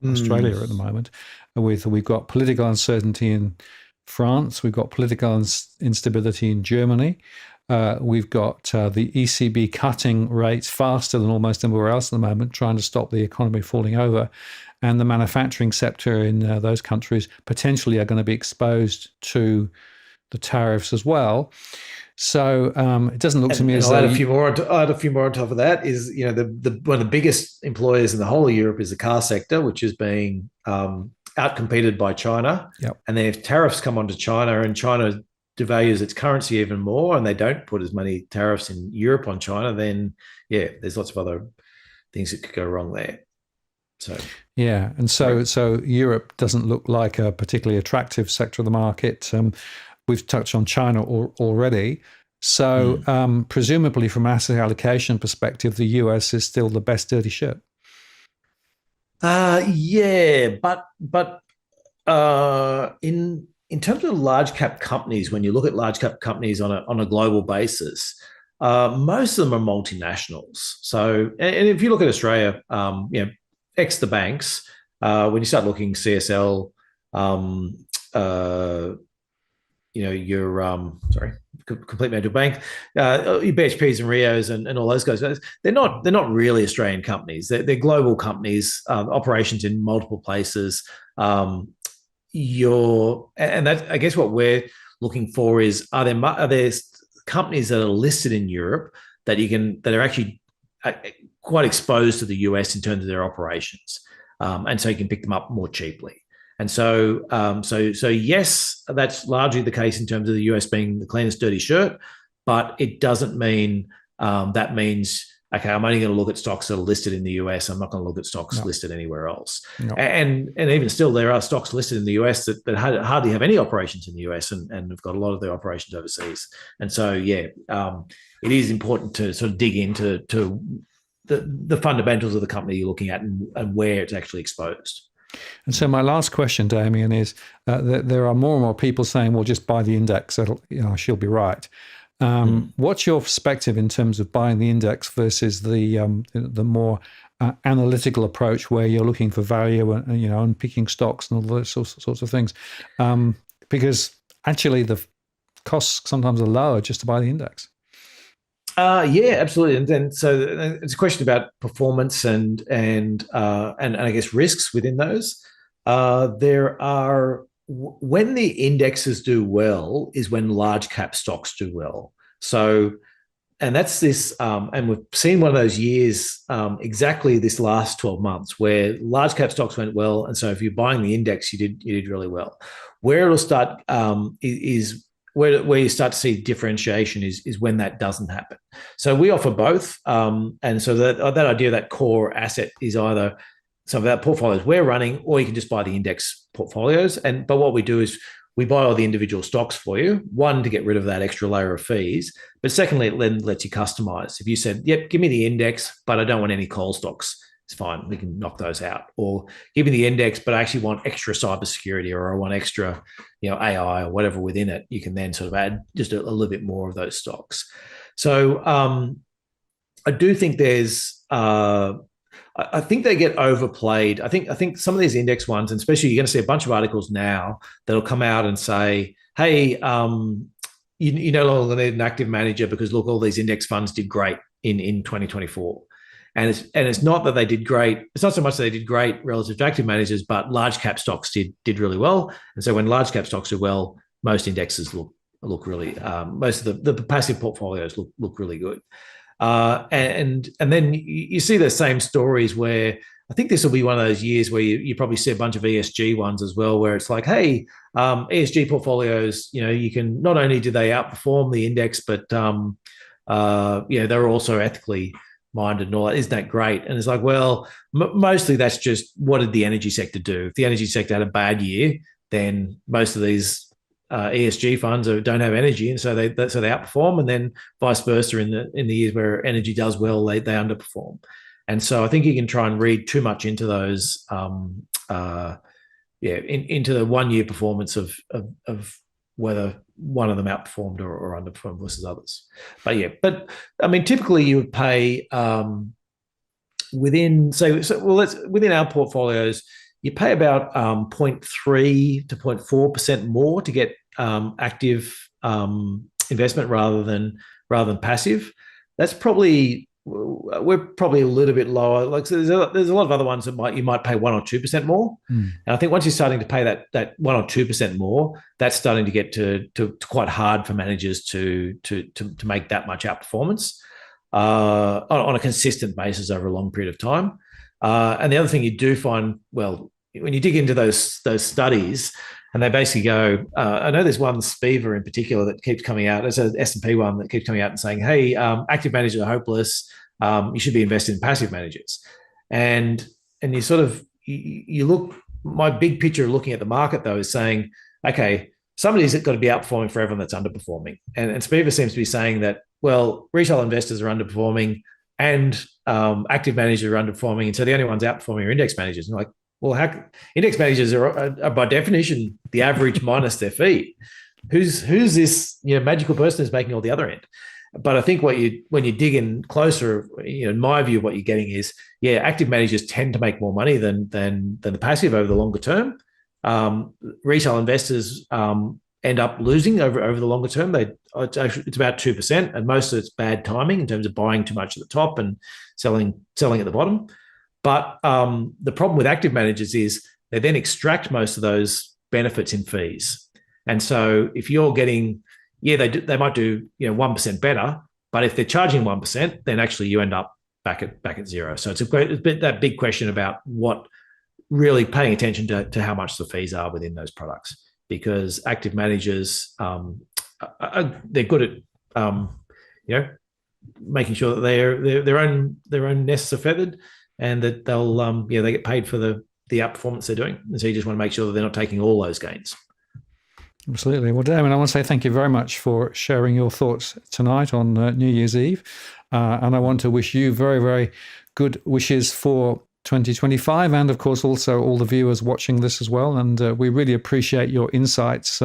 Australia at the moment. We've got political uncertainty in France. We've got political instability in Germany. We've got the ECB cutting rates faster than almost everywhere else at the moment, trying to stop the economy falling over. And the manufacturing sector in those countries potentially are going to be exposed to the tariffs as well. So it doesn't look to me as though... I'll add a few more on top of that. Is one of the biggest employers in the whole of Europe is the car sector, which is being outcompeted by China. Yep. And then if tariffs come onto China and China devalues its currency even more, and they don't put as many tariffs in Europe on China, then there's lots of other things that could go wrong there. So and so Europe doesn't look like a particularly attractive sector of the market. We've touched on China already. So presumably from an asset allocation perspective, the US is still the best dirty ship. But in terms of large cap companies, when you look at large cap companies on a global basis, most of them are multinationals. So, and if you look at Australia, ex the banks, when you start looking CSL, um, uh, your complete major bank, your BHPs and Rios and all those guys. They're not really Australian companies. They're global companies, operations in multiple places. And that, I guess what we're looking for is, are there companies that are listed in Europe that are actually quite exposed to the US in terms of their operations, and so you can pick them up more cheaply. And so yes, that's largely the case in terms of the US being the cleanest dirty shirt, but it doesn't mean that means, okay, I'm only going to look at stocks that are listed in the US. I'm not going to look at stocks listed anywhere else. No. And even still, there are stocks listed in the US that hardly have any operations in the US and have got a lot of their operations overseas. And so, it is important to sort of dig into the fundamentals of the company you're looking at and where it's actually exposed. And so my last question, Damien, is that there are more and more people saying, well, just buy the index, she'll be right. What's your perspective in terms of buying the index versus the more analytical approach where you're looking for value and picking stocks and all those sorts of things? Because actually the costs sometimes are lower just to buy the index. Yeah, absolutely. And then so it's a question about performance and I guess risks within those. There are, when the indexes do well is when large cap stocks do well. So, and that's this, and we've seen one of those years exactly this last 12 months where large cap stocks went well. And so if you're buying the index, you did really well. Where it'll start is where you start to see differentiation is when that doesn't happen. So we offer both. And so that idea, that core asset is either some of our portfolios we're running, or you can just buy the index portfolios. But what we do is we buy all the individual stocks for you, one, to get rid of that extra layer of fees. But secondly, it then lets you customize. If you said, yep, give me the index, but I don't want any coal stocks, it's fine. We can knock those out. Or give me the index, but I actually want extra cybersecurity, or I want extra, AI or whatever within it. You can then sort of add just a little bit more of those stocks. So I do think there's, I think they get overplayed. I think some of these index ones, and especially you're going to see a bunch of articles now that'll come out and say, hey, you no longer need an active manager because look, all these index funds did great in 2024. And it's not that they did great. It's not so much that they did great relative to active managers, but large cap stocks did really well. And so when large cap stocks do well, most indexes look really, most of the passive portfolios look really good. And then you see the same stories where I think this will be one of those years where you probably see a bunch of ESG ones as well, where it's like, hey, ESG portfolios, you can, not only do they outperform the index, but they're also ethically minded and all that. Isn't that great? And it's like, well, mostly that's just, what did the energy sector do? If the energy sector had a bad year, then most of these ESG funds don't have energy, and so they outperform, and then vice versa in the years where energy does well, they underperform. And so I think you can try and read too much into those, into the 1 year performance of whether one of them outperformed or underperformed versus others. But I mean, typically you would pay within our portfolios, you pay about 0.3 to 0.4% more to get active investment rather than passive. That's probably, we're probably a little bit lower. Like, so there's a lot of other ones that you might pay 1 or 2% more. And I think once you're starting to pay that 1 or 2% more, that's starting to get to quite hard for managers to make that much outperformance on a consistent basis over a long period of time. And the other thing you do find, well, when you dig into those studies, and they basically go, I know there's one, Spiva in particular, that keeps coming out. There's an S&P one that keeps coming out and saying, hey, active managers are hopeless. You should be invested in passive managers. And you sort of, you look, my big picture of looking at the market, though, is saying, okay, somebody's got to be outperforming for everyone that's underperforming. And Spiva seems to be saying that, well, retail investors are underperforming and active managers are underperforming. And so the only ones outperforming are index managers. And like, well, index managers are by definition the average minus their fee. Who's this magical person who's making all the other end? But I think when you dig in closer, in my view, what you're getting is, active managers tend to make more money than the passive over the longer term. Retail investors end up losing over the longer term. It's about 2%, and most of it's bad timing in terms of buying too much at the top and selling at the bottom. But the problem with active managers is they then extract most of those benefits in fees. And so if you're getting, they might do 1% better, but if they're charging 1%, then actually you end up back at zero. So it's that big question about what really paying attention to how much the fees are within those products, because active managers they're good at making sure that their own nests are feathered, and that they'll they get paid for the outperformance they're doing. And so you just want to make sure that they're not taking all those gains. Absolutely. Well, Damien, I want to say thank you very much for sharing your thoughts tonight on New Year's Eve. And I want to wish you very, very good wishes for 2025, and of course also all the viewers watching this as well. And we really appreciate your insights.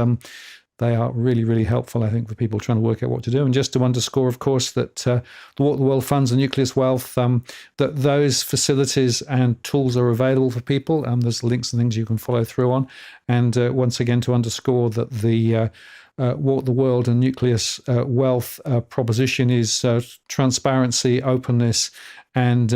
They are really, really helpful, I think, for people trying to work out what to do. And just to underscore, of course, that the World Funds and Nucleus Wealth, that those facilities and tools are available for people. There's links and things you can follow through on. And once again, to underscore that the World and Nucleus Wealth proposition is transparency, openness, and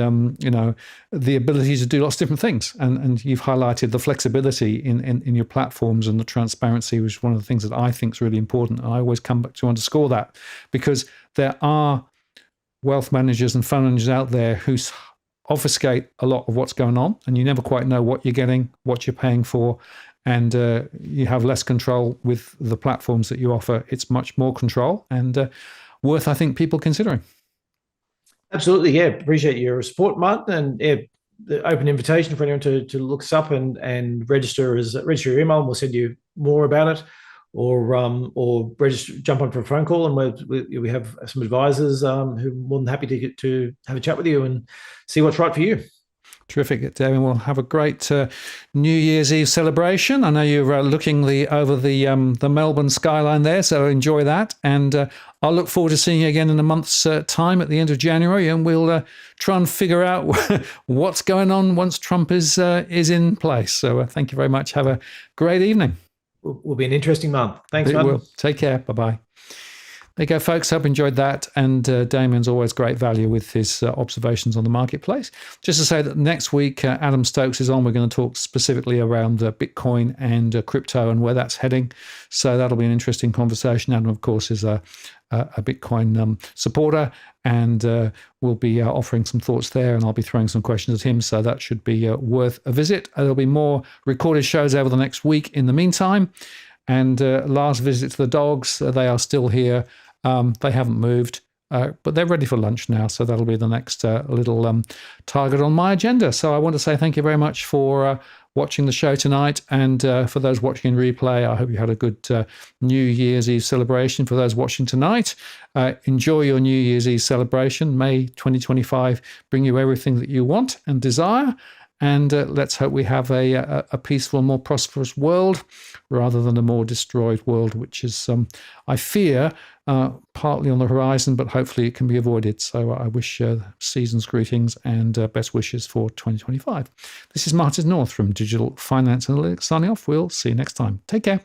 the ability to do lots of different things. And you've highlighted the flexibility in your platforms, and the transparency, which is one of the things that I think is really important. And I always come back to underscore that, because there are wealth managers and fund managers out there who obfuscate a lot of what's going on, and you never quite know what you're getting, what you're paying for, and you have less control with the platforms that you offer. It's much more control, and worth, I think, people considering. Absolutely, yeah. Appreciate your support, Martin, and the open invitation for anyone to look us up and register your email, and we'll send you more about it, or register, jump on for a phone call, and we have some advisors who are more than happy to have a chat with you and see what's right for you. Terrific, Damien. We'll have a great New Year's Eve celebration. I know you're looking over the Melbourne skyline there, so enjoy that. And I'll look forward to seeing you again in a month's time at the end of January, and we'll try and figure out what's going on once Trump is in place. So thank you very much. Have a great evening. Will be an interesting month. Thanks, It will. Take care. Bye-bye. There you go, folks. Hope you enjoyed that. And Damien's always great value with his observations on the marketplace. Just to say that next week, Adam Stokes is on. We're going to talk specifically around Bitcoin and crypto and where that's heading. So that'll be an interesting conversation. Adam, of course, is a Bitcoin supporter, and we'll be offering some thoughts there, and I'll be throwing some questions at him. So that should be worth a visit. There'll be more recorded shows over the next week in the meantime. And last visit to the dogs, they are still here. They haven't moved, but they're ready for lunch now. So that'll be the next little target on my agenda. So I want to say thank you very much for watching the show tonight. And for those watching in replay, I hope you had a good New Year's Eve celebration. For those watching tonight, enjoy your New Year's Eve celebration. May 2025 bring you everything that you want and desire. And let's hope we have a peaceful, more prosperous world rather than a more destroyed world, which is, I fear, partly on the horizon, but hopefully it can be avoided. So I wish season's greetings and best wishes for 2025. This is Martin North from Digital Finance Analytics signing off. We'll see you next time. Take care.